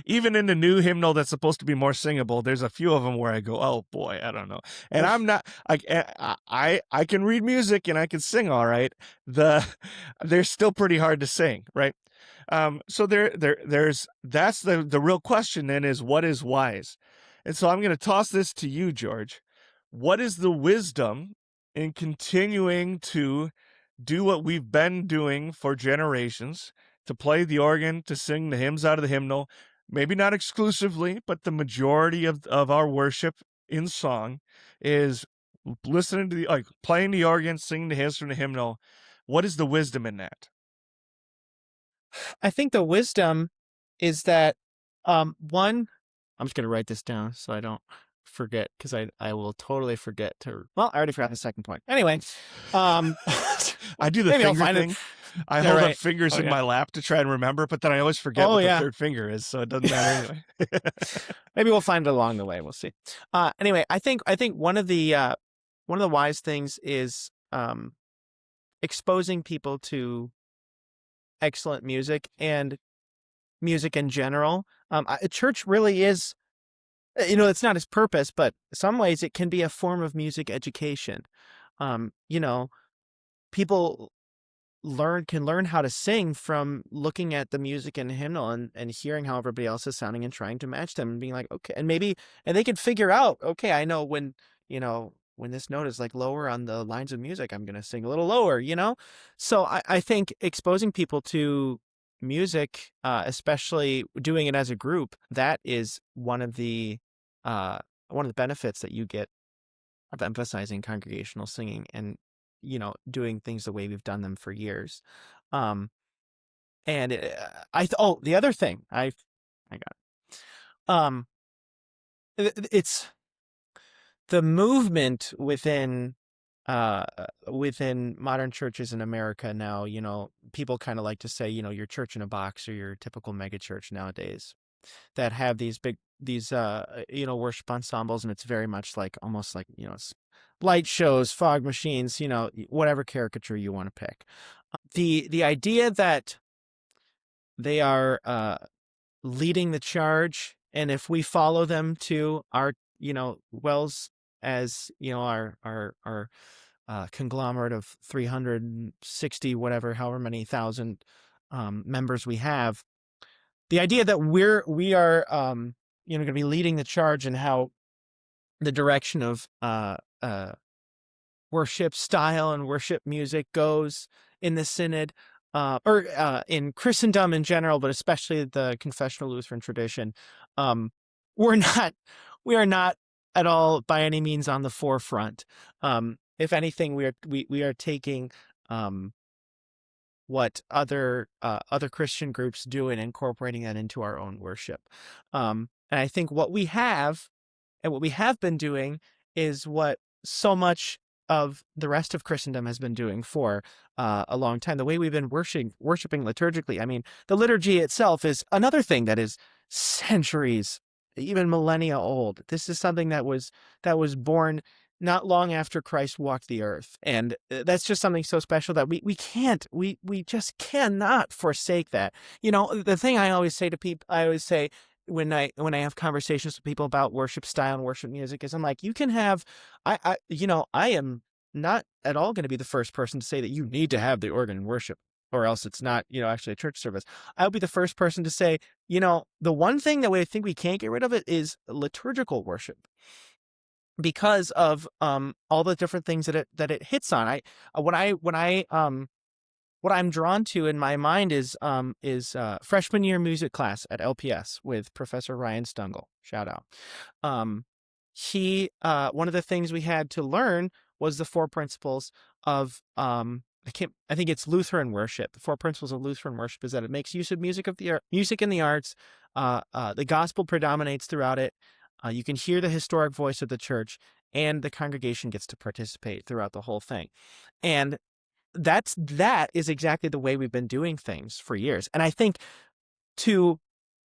Even in the new hymnal that's supposed to be more singable, there's a few of them where I go, oh boy, I don't know. And I'm not, I can read music and I can sing all right. They're still pretty hard to sing, right? So that's the real question then, is what is wise? And so I'm going to toss this to you, George. What is the wisdom in continuing to do what we've been doing for generations, to play the organ, to sing the hymns out of the hymnal, maybe not exclusively, but the majority of our worship in song is listening to playing the organ, singing the hymns from the hymnal. What is the wisdom in that? I think the wisdom is that, one, I'm just going to write this down so I don't forget, because I will totally forget to. Well, I already forgot the second point. Anyway, I do the maybe I'll finger find thing. it. I Yeah, hold up right. fingers Oh, in yeah. my lap to try and remember, but then I always forget Oh, what the yeah. third finger is, so it doesn't matter anyway. Maybe we'll find it along the way. We'll see. Anyway, I think one of the wise things is exposing people to excellent music and music in general. A church really is, it's not its purpose, but in some ways it can be a form of music education. You know, people can learn how to sing from looking at the music and hymnal and hearing how everybody else is sounding and trying to match them and being like, okay, and they can figure out, okay, I know when this note is like lower on the lines of music, I'm going to sing a little lower. So I think exposing people to music, especially doing it as a group, that is one of the benefits that you get of emphasizing congregational singing and doing things the way we've done them for years. um and the other thing I got it's the movement within modern churches in America now. People kind of like to say, your church in a box or your typical mega church nowadays that have these worship ensembles, and it's very much like almost like it's light shows, fog machines, whatever caricature you want to pick. The idea that they are leading the charge, and if we follow them to our wells, as our conglomerate of 360 whatever, however many thousand members we have, the idea that we are going to be leading the charge in how the direction of worship style and worship music goes in the synod, or in Christendom in general, but especially the confessional Lutheran tradition. We are not at all by any means on the forefront. If anything, we are taking what other Christian groups do and incorporating that into our own worship. And I think what we have been doing is what so much of the rest of Christendom has been doing for a long time. The way we've been worshiping liturgically. I mean, the liturgy itself is another thing that is centuries, even millennia old. This is something that was born not long after Christ walked the earth. And that's just something so special that we just cannot forsake that. The thing I always say to people, when I have conversations with people about worship style and worship music, is I'm like, you can have, I am not at all going to be the first person to say that you need to have the organ in worship, or else it's not, actually a church service. I'll be the first person to say, the one thing that I think we can't get rid of it is liturgical worship, because of all the different things that it hits on. What I'm drawn to in my mind is freshman year music class at LPS with Professor Ryan Stungle. Shout out. He one of the things we had to learn was the four principles of I think it's Lutheran worship. The four principles of Lutheran worship is that it makes use of music in the arts. The gospel predominates throughout it. You can hear the historic voice of the church, and the congregation gets to participate throughout the whole thing. And that is exactly the way we've been doing things for years. And I think to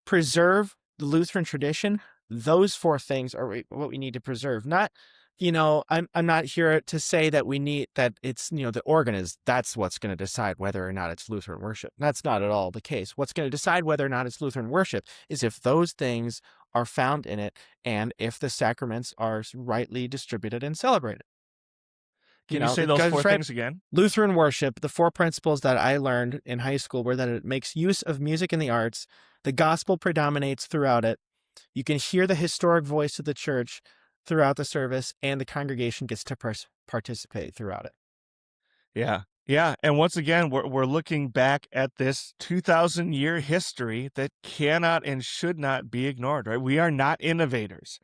preserve the Lutheran tradition, those four things are what we need to preserve. Not, I'm not here to say that we need that it's, the organ that's what's going to decide whether or not it's Lutheran worship. That's not at all the case. What's going to decide whether or not it's Lutheran worship is if those things are found in it, and if the sacraments are rightly distributed and celebrated. Can you say those four things again? Lutheran worship, the four principles that I learned in high school were that it makes use of music in the arts, the gospel predominates throughout it, you can hear the historic voice of the church throughout the service, and the congregation gets to participate throughout it. Yeah. Yeah. And once again, we're looking back at this 2,000-year history that cannot and should not be ignored, right? We are not innovators.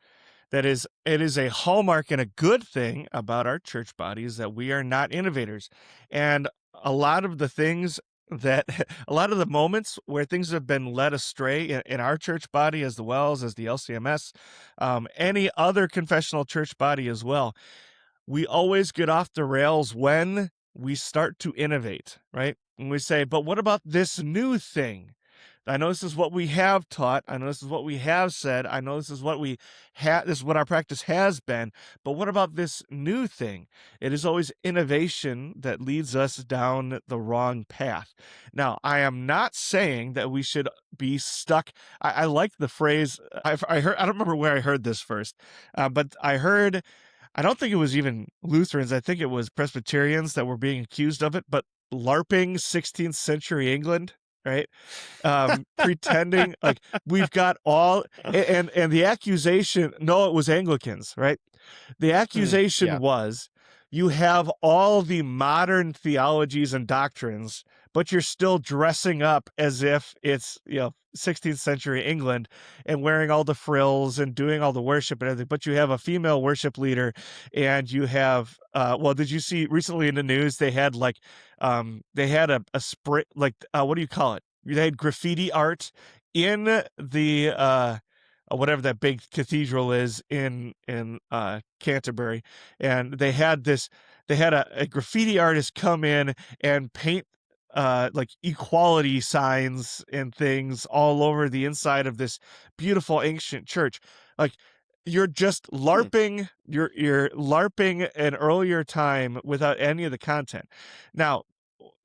It is a hallmark and a good thing about our church bodies that we are not innovators. And a lot of the things that, a lot of the moments where things have been led astray in our church body as well as the LCMS, any other confessional church body as well, we always get off the rails when we start to innovate, right? And we say, but what about this new thing? I know this is what we have taught. I know this is what we have said. I know this is what this is what our practice has been. But what about this new thing? It is always innovation that leads us down the wrong path. Now, I am not saying that we should be stuck. I like the phrase. I heard. I don't remember where I heard this first, but I heard. I don't think it was even Lutherans. I think it was Presbyterians that were being accused of it, but LARPing 16th century England, right? Pretending like we've got all, and the accusation, no, it was Anglicans, right? The accusation Yeah. was you have all the modern theologies and doctrines, but you're still dressing up as if it's, 16th century England and wearing all the frills and doing all the worship and everything. But you have a female worship leader, and you have, did you see recently in the news, they had they had a spray, what do you call it? They had graffiti art in the, whatever that big cathedral is in Canterbury, and they had a graffiti artist come in and paint equality signs and things all over the inside of this beautiful ancient church. Like, you're just LARPing, you're LARPing an earlier time without any of the content. Now,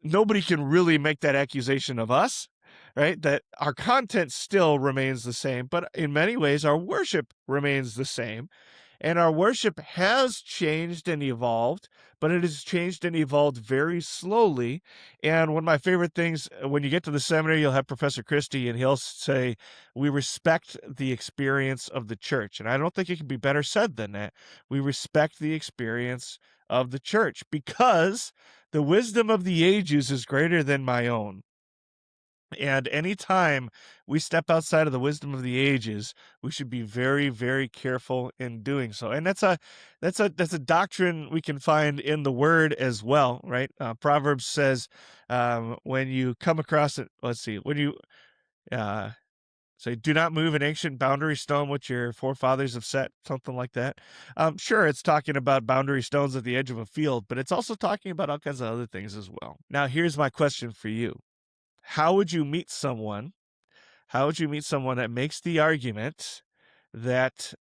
nobody can really make that accusation of us, right? That our content still remains the same, but in many ways our worship remains the same. And our worship has changed and evolved, but it has changed and evolved very slowly. And one of my favorite things, when you get to the seminary, you'll have Professor Christie, and he'll say, we respect the experience of the church. And I don't think it can be better said than that. We respect the experience of the church because the wisdom of the ages is greater than my own. And anytime we step outside of the wisdom of the ages, we should be very, very careful in doing so. And that's a doctrine we can find in the Word as well, right? Proverbs says, when you come across it, when you say, do not move an ancient boundary stone which your forefathers have set, something like that. Sure, it's talking about boundary stones at the edge of a field, but it's also talking about all kinds of other things as well. Now, here's my question for you. How would you meet someone that makes the argument that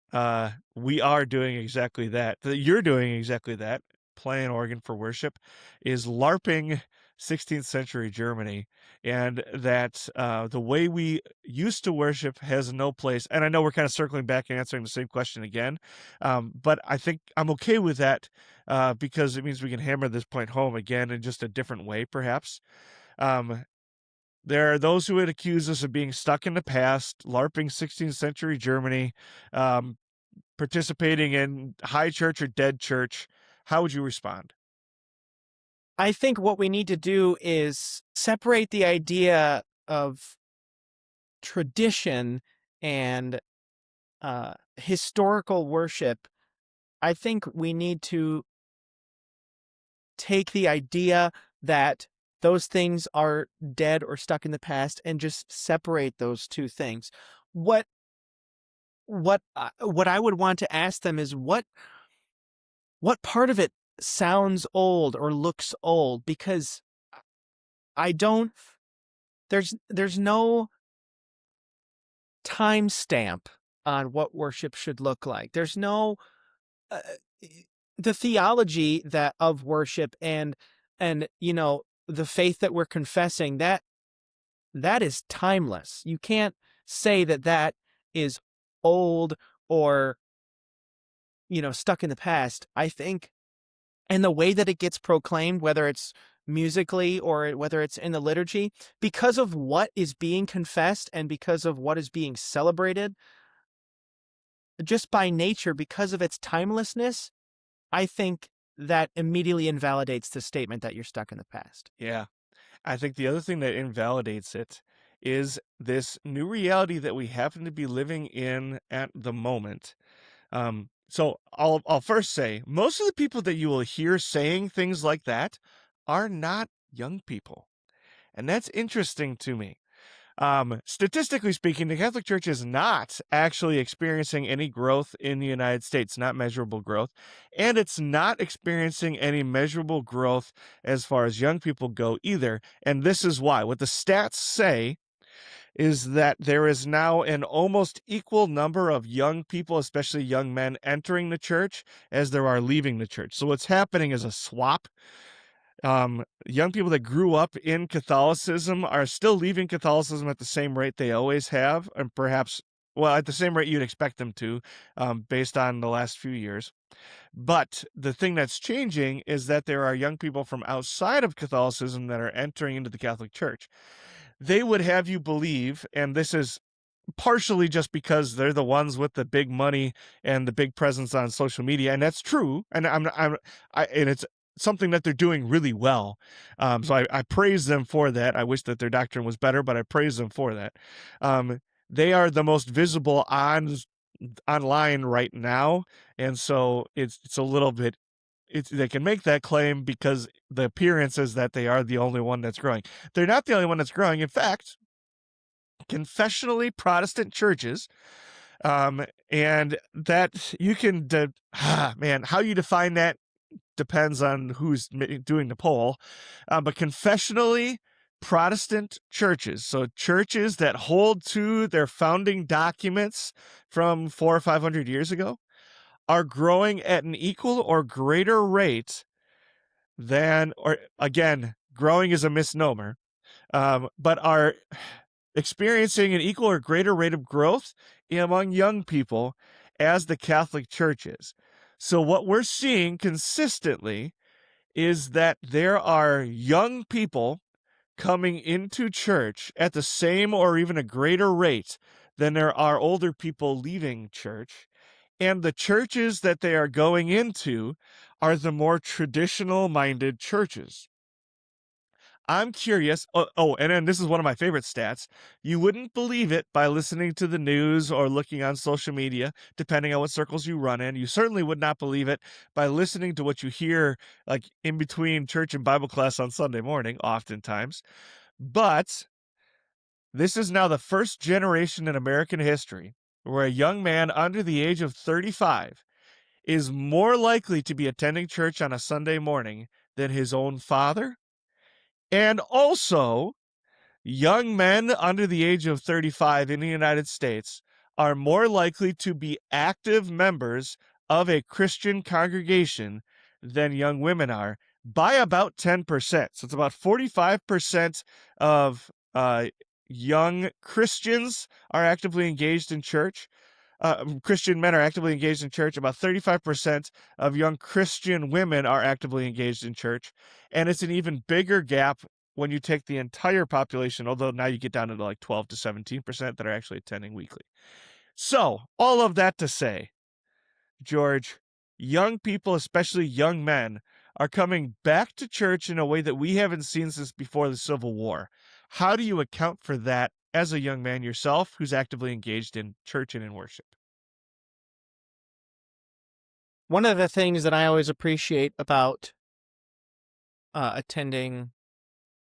we are doing exactly that you're doing exactly that, playing organ for worship, is LARPing 16th century Germany, and that the way we used to worship has no place? And I know we're kind of circling back and answering the same question again, but I think I'm okay with that because it means we can hammer this point home again in just a different way, perhaps. There are those who would accuse us of being stuck in the past, LARPing 16th century Germany, participating in high church or dead church. How would you respond? I think what we need to do is separate the idea of tradition and historical worship. I think we need to take the idea that those things are dead or stuck in the past and just separate those two things. What I would want to ask them is what part of it sounds old or looks old, because there's no timestamp on what worship should look like. There's no the theology of worship and the faith that we're confessing, that is timeless. You can't say that is old or stuck in the past. I think, and the way that it gets proclaimed, whether it's musically or whether it's in the liturgy, because of what is being confessed and because of what is being celebrated, just by nature, because of its timelessness, I think that immediately invalidates the statement that you're stuck in the past. Yeah. I think the other thing that invalidates it is this new reality that we happen to be living in at the moment. So I'll first say most of the people that you will hear saying things like that are not young people. And that's interesting to me. Statistically speaking, the Catholic Church is not actually experiencing any growth in the United States, not measurable growth, and it's not experiencing any measurable growth as far as young people go either. And this is why. What the stats say is that there is now an almost equal number of young people, especially young men, entering the church as there are leaving the church. So what's happening is a swap. Young people that grew up in Catholicism are still leaving Catholicism at the same rate they always have, and perhaps, well, at the same rate you'd expect them to, based on the last few years. But the thing that's changing is that there are young people from outside of Catholicism that are entering into the Catholic Church. They would have you believe, and this is partially just because they're the ones with the big money and the big presence on social media, and that's true. And and it's something that they're doing really well. So I praise them for that. I wish that their doctrine was better, but I praise them for that. They are the most visible online right now, and so it's a little bit. They can make that claim because the appearance is that they are the only one that's growing. They're not the only one that's growing. In fact, confessionally Protestant churches, and that you can, man, how you define that depends on who's doing the poll, but confessionally Protestant churches, so churches that hold to their founding documents from 400 or 500 years ago, are growing at an equal or greater rate than, or again, growing is a misnomer, but are experiencing an equal or greater rate of growth among young people as the Catholic Church is. So what we're seeing consistently is that there are young people coming into church at the same or even a greater rate than there are older people leaving church. And the churches that they are going into are the more traditional-minded churches. I'm curious. And then this is one of my favorite stats. You wouldn't believe it by listening to the news or looking on social media, depending on what circles you run in. You certainly would not believe it by listening to what you hear, like in between church and Bible class on Sunday morning, oftentimes. But this is now the first generation in American history where a young man under the age of 35 is more likely to be attending church on a Sunday morning than his own father. And also, young men under the age of 35 in the United States are more likely to be active members of a Christian congregation than young women are by about 10%. So it's about 45% of young Christians are actively engaged in church. Christian men are actively engaged in church. About 35% of young Christian women are actively engaged in church. And it's an even bigger gap when you take the entire population, although now you get down to like 12 to 17% that are actually attending weekly. So all of that to say, George, young people, especially young men, are coming back to church in a way that we haven't seen since before the Civil War. How do you account for that as a young man yourself who's actively engaged in church and in worship? One of the things that I always appreciate about attending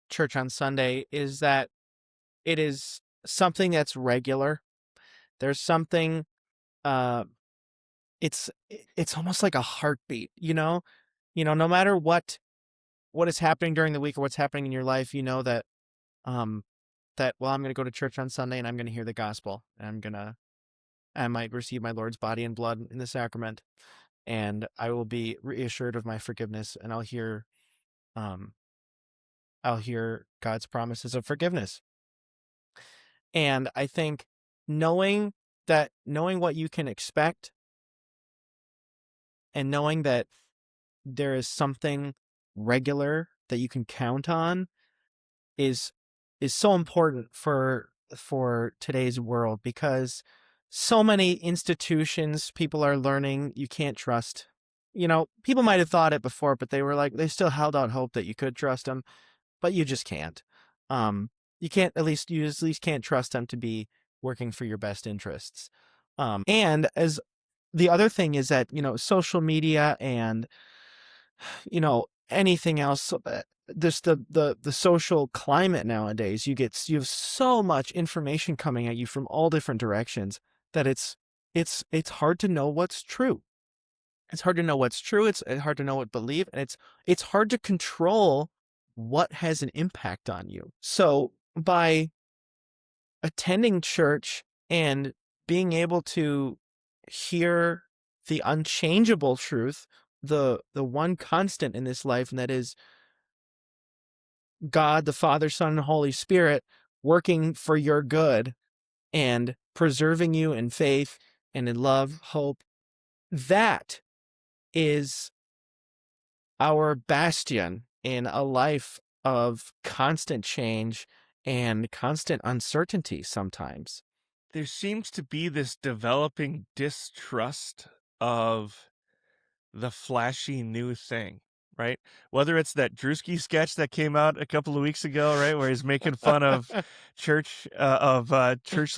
church on Sunday is that it is something that's regular. There's something, it's almost like a heartbeat, no matter what is happening during the week or what's happening in your life, that, I'm going to go to church on Sunday and I'm going to hear the gospel, and I might receive my Lord's body and blood in the sacrament, and I will be reassured of my forgiveness, and I'll hear God's promises of forgiveness. And I think knowing what you can expect, and knowing that there is something regular that you can count on is so important for today's world, because so many institutions people are learning you can't trust. people might have thought it before, but they still held out hope that you could trust them, but you just can't. Um, you at least can't trust them to be working for your best interests. And as the other thing is that, social media and, anything else, just the social climate nowadays, you have so much information coming at you from all different directions that it's hard to know what's true. It's hard to know what's true. It's hard to know what to believe, and it's hard to control what has an impact on you. So by attending church and being able to hear the unchangeable truth, the one constant in this life, and that is God, the Father, Son, and Holy Spirit working for your good and preserving you in faith and in love, hope. That is our bastion in a life of constant change and constant uncertainty sometimes. There seems to be this developing distrust of the flashy new thing, right? Whether it's that Drewski sketch that came out a couple of weeks ago, right, where he's making fun of church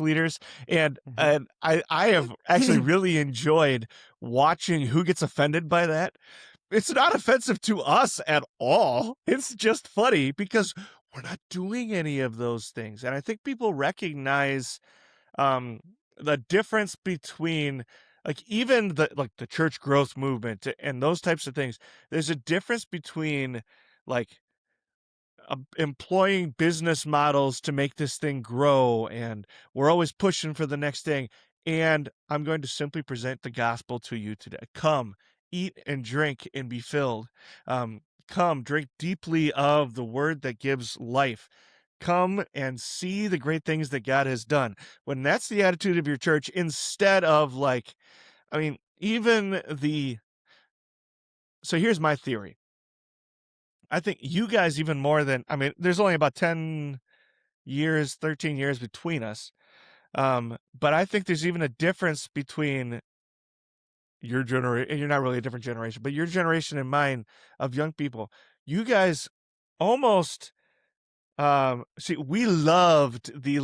leaders, and Mhm. and I have actually really enjoyed watching who gets offended by that. It's not offensive to us at all. It's just funny because we're not doing any of those things, and I think people recognize um the difference between even the church growth movement and those types of things. There's a difference between like employing business models to make this thing grow, and we're always pushing for the next thing, and I'm going to simply present the gospel to you today. Come, eat and drink and be filled. Come, drink deeply of the word that gives life. Come and see the great things that God has done. When that's the attitude of your church, instead of even so here's my theory. I think you guys, even more than, there's only about 10 years, 13 years between us. But I think there's even a difference between your generation, and you're not really a different generation, but your generation and mine of young people. You guys almost see, we loved the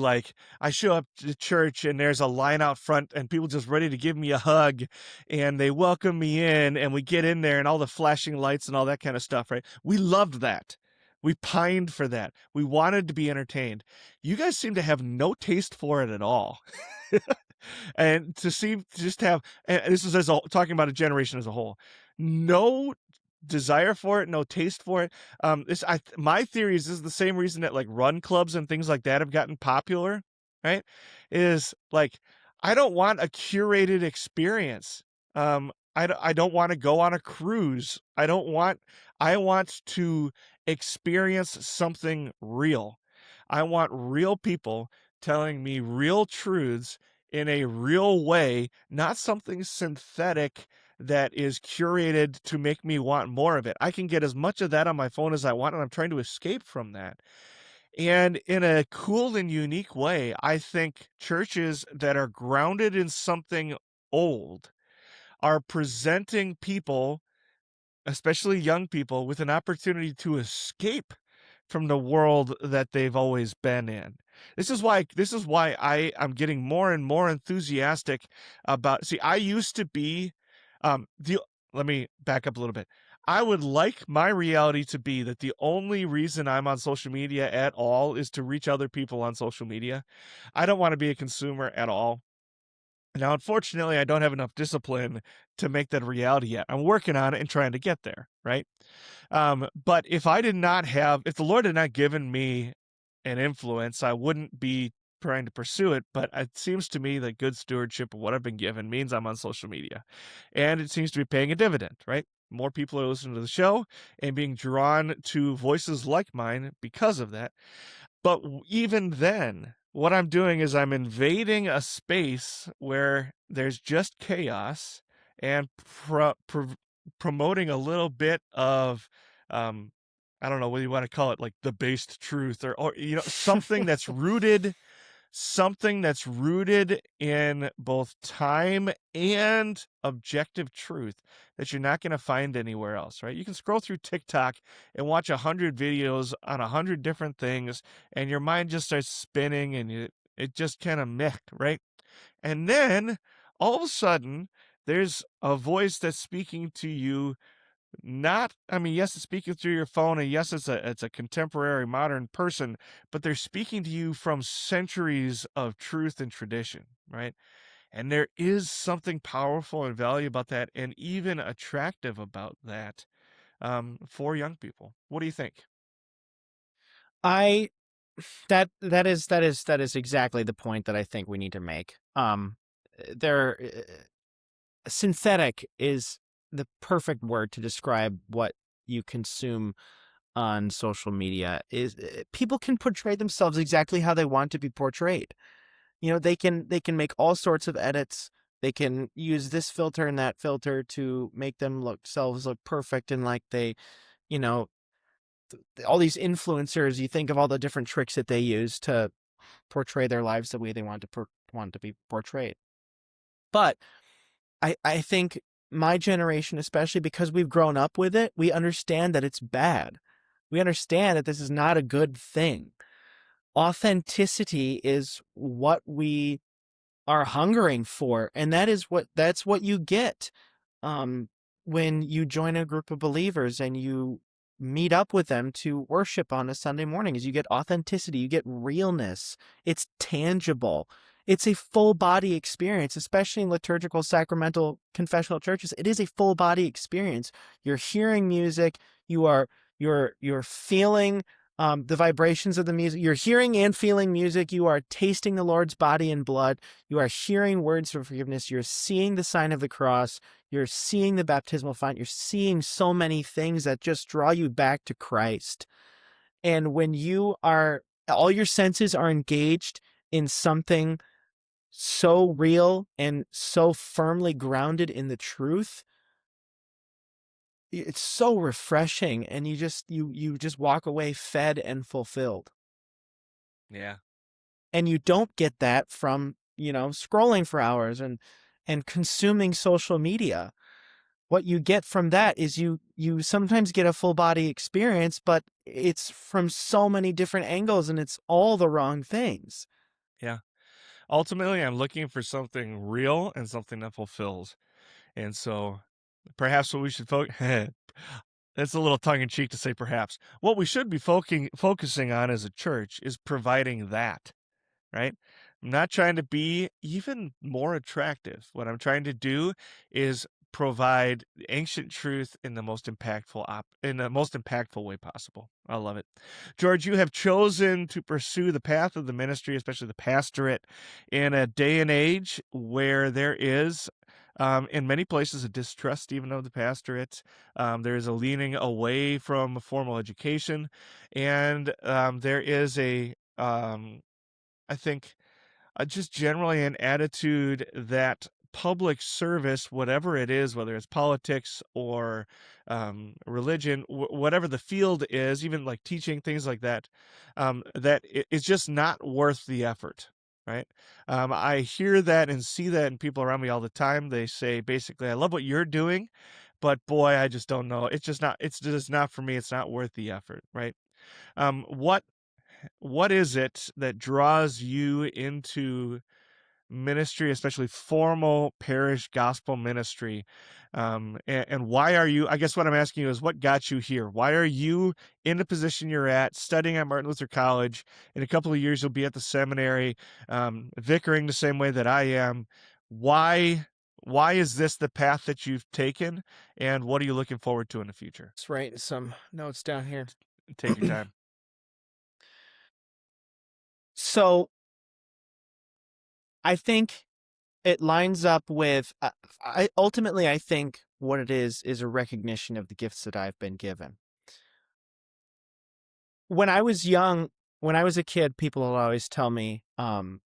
I show up to church and there's a line out front and people just ready to give me a hug and they welcome me in and we get in there and all the flashing lights and all that kind of stuff, right? We loved that. We pined for that. We wanted to be entertained. You guys seem to have no taste for it at all. And to just have, and this is talking about a generation as a whole, no desire for it, no taste for it. My theory is this is the same reason that run clubs and things like that have gotten popular, right? Is I don't want a curated experience. I don't want to go on a cruise. I want to experience something real. I want real people telling me real truths in a real way, not something synthetic that is curated to make me want more of it. I can get as much of that on my phone as I want, and I'm trying to escape from that. And in a cool and unique way, I think churches that are grounded in something old are presenting people, especially young people, with an opportunity to escape from the world that they've always been in. This is why I'm getting more and more enthusiastic about. See, I used to be let me back up a little bit. I would like my reality to be that the only reason I'm on social media at all is to reach other people on social media. I don't want to be a consumer at all. Now, unfortunately, I don't have enough discipline to make that a reality yet. I'm working on it and trying to get there, right? But if the Lord had not given me an influence, I wouldn't be trying to pursue it. But it seems to me that good stewardship of what I've been given means I'm on social media, and it seems to be paying a dividend, right? More people are listening to the show and being drawn to voices like mine because of that. But even then, what I'm doing is I'm invading a space where there's just chaos and promoting a little bit of, I don't know what you want to call it, like the based truth or something that's rooted something that's rooted in both time and objective truth that you're not going to find anywhere else, right? You can scroll through TikTok and watch 100 videos on 100 different things, and your mind just starts spinning, and it just kind of meh, right? And then all of a sudden, there's a voice that's speaking to you. Not, I mean, yes, it's speaking through your phone, and yes, it's a contemporary modern person, but they're speaking to you from centuries of truth and tradition, right? And there is something powerful and valuable about that, and even attractive about that, for young people. What do you think? I that is exactly the point that I think we need to make. There Synthetic is the perfect word to describe what you consume on social media. Is People can portray themselves exactly how they want to be portrayed. They can make all sorts of edits. They can use this filter and that filter to make themselves look perfect, and like they, you know, all these influencers, you think of all the different tricks that they use to portray their lives the way they want to be portrayed. But I think my generation, especially because we've grown up with it, we understand that it's bad. We understand that this is not a good thing. Authenticity is what we are hungering for, and that's what you get um, when you join a group of believers and you meet up with them to worship on a Sunday morning. Is you get authenticity, you get realness. It's tangible. It's a full body experience, especially in liturgical, sacramental, confessional churches. It is a full body experience. You're hearing music. You're feeling the vibrations of the music. You're hearing and feeling music. You are tasting the Lord's body and blood. You are hearing words of forgiveness. You're seeing the sign of the cross. You're seeing the baptismal font. You're seeing so many things that just draw you back to Christ. And when all your senses are engaged in something so real and so firmly grounded in the truth, it's so refreshing, and you just walk away fed and fulfilled. Yeah. And you don't get that from, scrolling for hours and consuming social media. What you get from that is you sometimes get a full body experience, but it's from so many different angles, and it's all the wrong things. Yeah. Ultimately, I'm looking for something real and something that fulfills. And so perhaps what we should focus that's a little tongue in cheek to say perhaps. What we should be focusing on as a church is providing that, right? I'm not trying to be even more attractive. What I'm trying to do is provide ancient truth in the most impactful way possible. I love it. George, you have chosen to pursue the path of the ministry, especially the pastorate, in a day and age where there is in many places a distrust even of the pastorate. There is a leaning away from formal education, and there is I think, just generally an attitude that public service, whatever it is, whether it's politics or religion, whatever the field is, even like teaching, things like that, it's just not worth the effort. Right. I hear that and see that in people around me all the time. They say, basically, I love what you're doing, but boy, I just don't know. It's just not for me. It's not worth the effort. Right. Um, what what is it that draws you into ministry, especially formal parish gospel ministry? And why are you, I guess what I'm asking you is what got you here? Why are you in the position you're at, studying at Martin Luther College? In a couple of years, you'll be at the seminary, vicaring the same way that I am. Why? Why is this the path that you've taken? And what are you looking forward to in the future? Let's write some notes down here. Take your time. So I think it lines up with, I think what it is a recognition of the gifts that I've been given. When I was young, when I was a kid, people would always tell me, "Oh,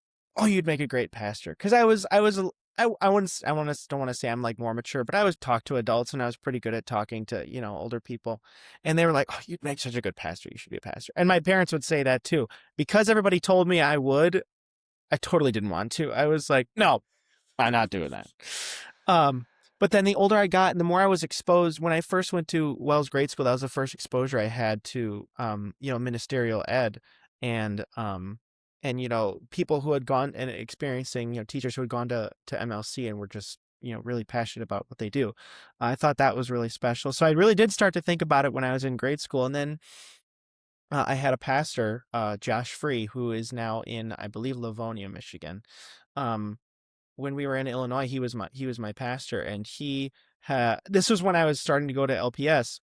you'd make a great pastor." Because I wouldn't, don't want to say I'm like more mature, but I was talk to adults, and I was pretty good at talking to older people, and they were like, "Oh, you'd make such a good pastor. You should be a pastor." And my parents would say that too, because everybody told me I would. I totally didn't want to. I was like, no, I'm not doing that. But then the older I got and the more I was exposed, when I first went to Wells Grade School, that was the first exposure I had to, ministerial ed and, people who had gone and experiencing, teachers who had gone to MLC and were just, really passionate about what they do. I thought that was really special. So I really did start to think about it when I was in grade school. And then I had a pastor, Josh Free, who is now in, I believe, Livonia, Michigan. Um, when we were in Illinois, he was my pastor, and this was when I was starting to go to LPS,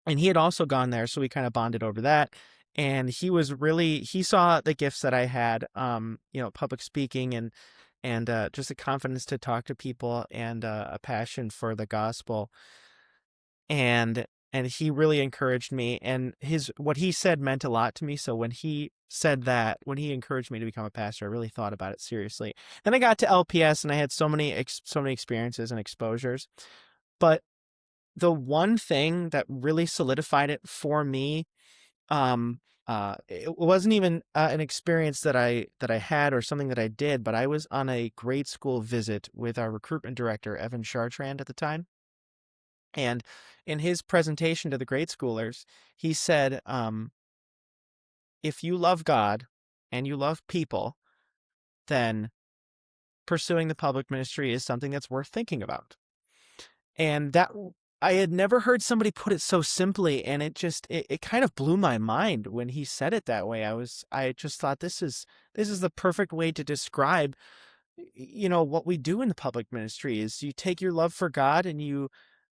and he had also gone there, so we kind of bonded over that. And he saw the gifts that I had, public speaking and just a confidence to talk to people and a passion for the gospel. And he really encouraged me, and what he said meant a lot to me. So when he said that, when he encouraged me to become a pastor, I really thought about it seriously. Then I got to LPS and I had so many experiences and exposures. But the one thing that really solidified it for me, it wasn't even an experience that I had or something that I did, but I was on a grade school visit with our recruitment director, Evan Chartrand, at the time. And in his presentation to the grade schoolers, he said, if you love God and you love people, then pursuing the public ministry is something that's worth thinking about. And that I had never heard somebody put it so simply, and it kind of blew my mind when he said it that way. I just thought this is the perfect way to describe, what we do in the public ministry is you take your love for God and you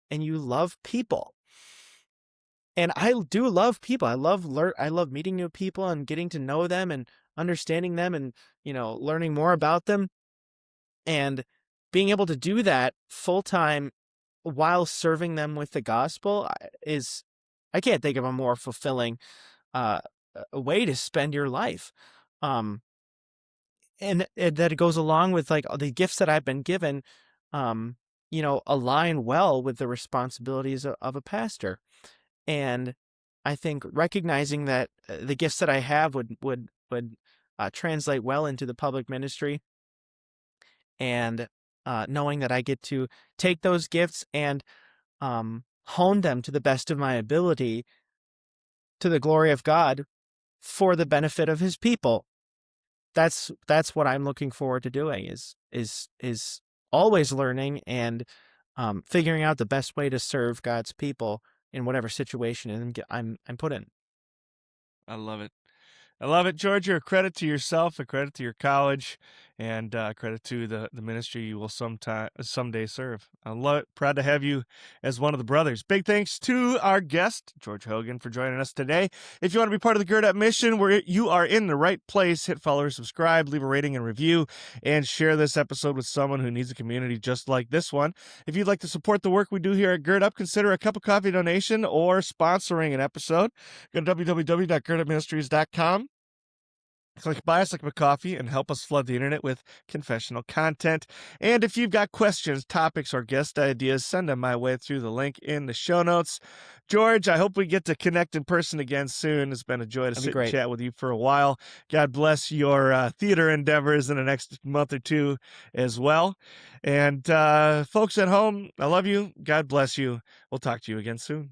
love people. And I do love people. I love meeting new people and getting to know them and understanding them and, learning more about them. And being able to do that full time while serving them with the gospel I can't think of a more fulfilling a way to spend your life. And that it goes along with like the gifts that I've been given, align well with the responsibilities of a pastor. And I think recognizing that the gifts that I have would translate well into the public ministry, and knowing that I get to take those gifts and hone them to the best of my ability to the glory of God for the benefit of His people. That's what I'm looking forward to doing is always learning and figuring out the best way to serve God's people in whatever situation I'm put in. I love it. I love it, George. You're a credit to yourself, a credit to your college, and a credit to the ministry you will someday serve. I love it. Proud to have you as one of the brothers. Big thanks to our guest, George Hogan, for joining us today. If you want to be part of the Gird Up mission, where you are in the right place, hit follow or subscribe, leave a rating and review, and share this episode with someone who needs a community just like this one. If you'd like to support the work we do here at Gird Up, consider a cup of coffee donation or sponsoring an episode. Go to www.girdupministries.com. Click buy us a cup of coffee and help us flood the internet with confessional content. And if you've got questions, topics, or guest ideas, send them my way through the link in the show notes. George, I hope we get to connect in person again soon. It's been a joy to sit and chat with you for a while. God bless your theater endeavors in the next month or two as well. And folks at home, I love you. God bless you. We'll talk to you again soon.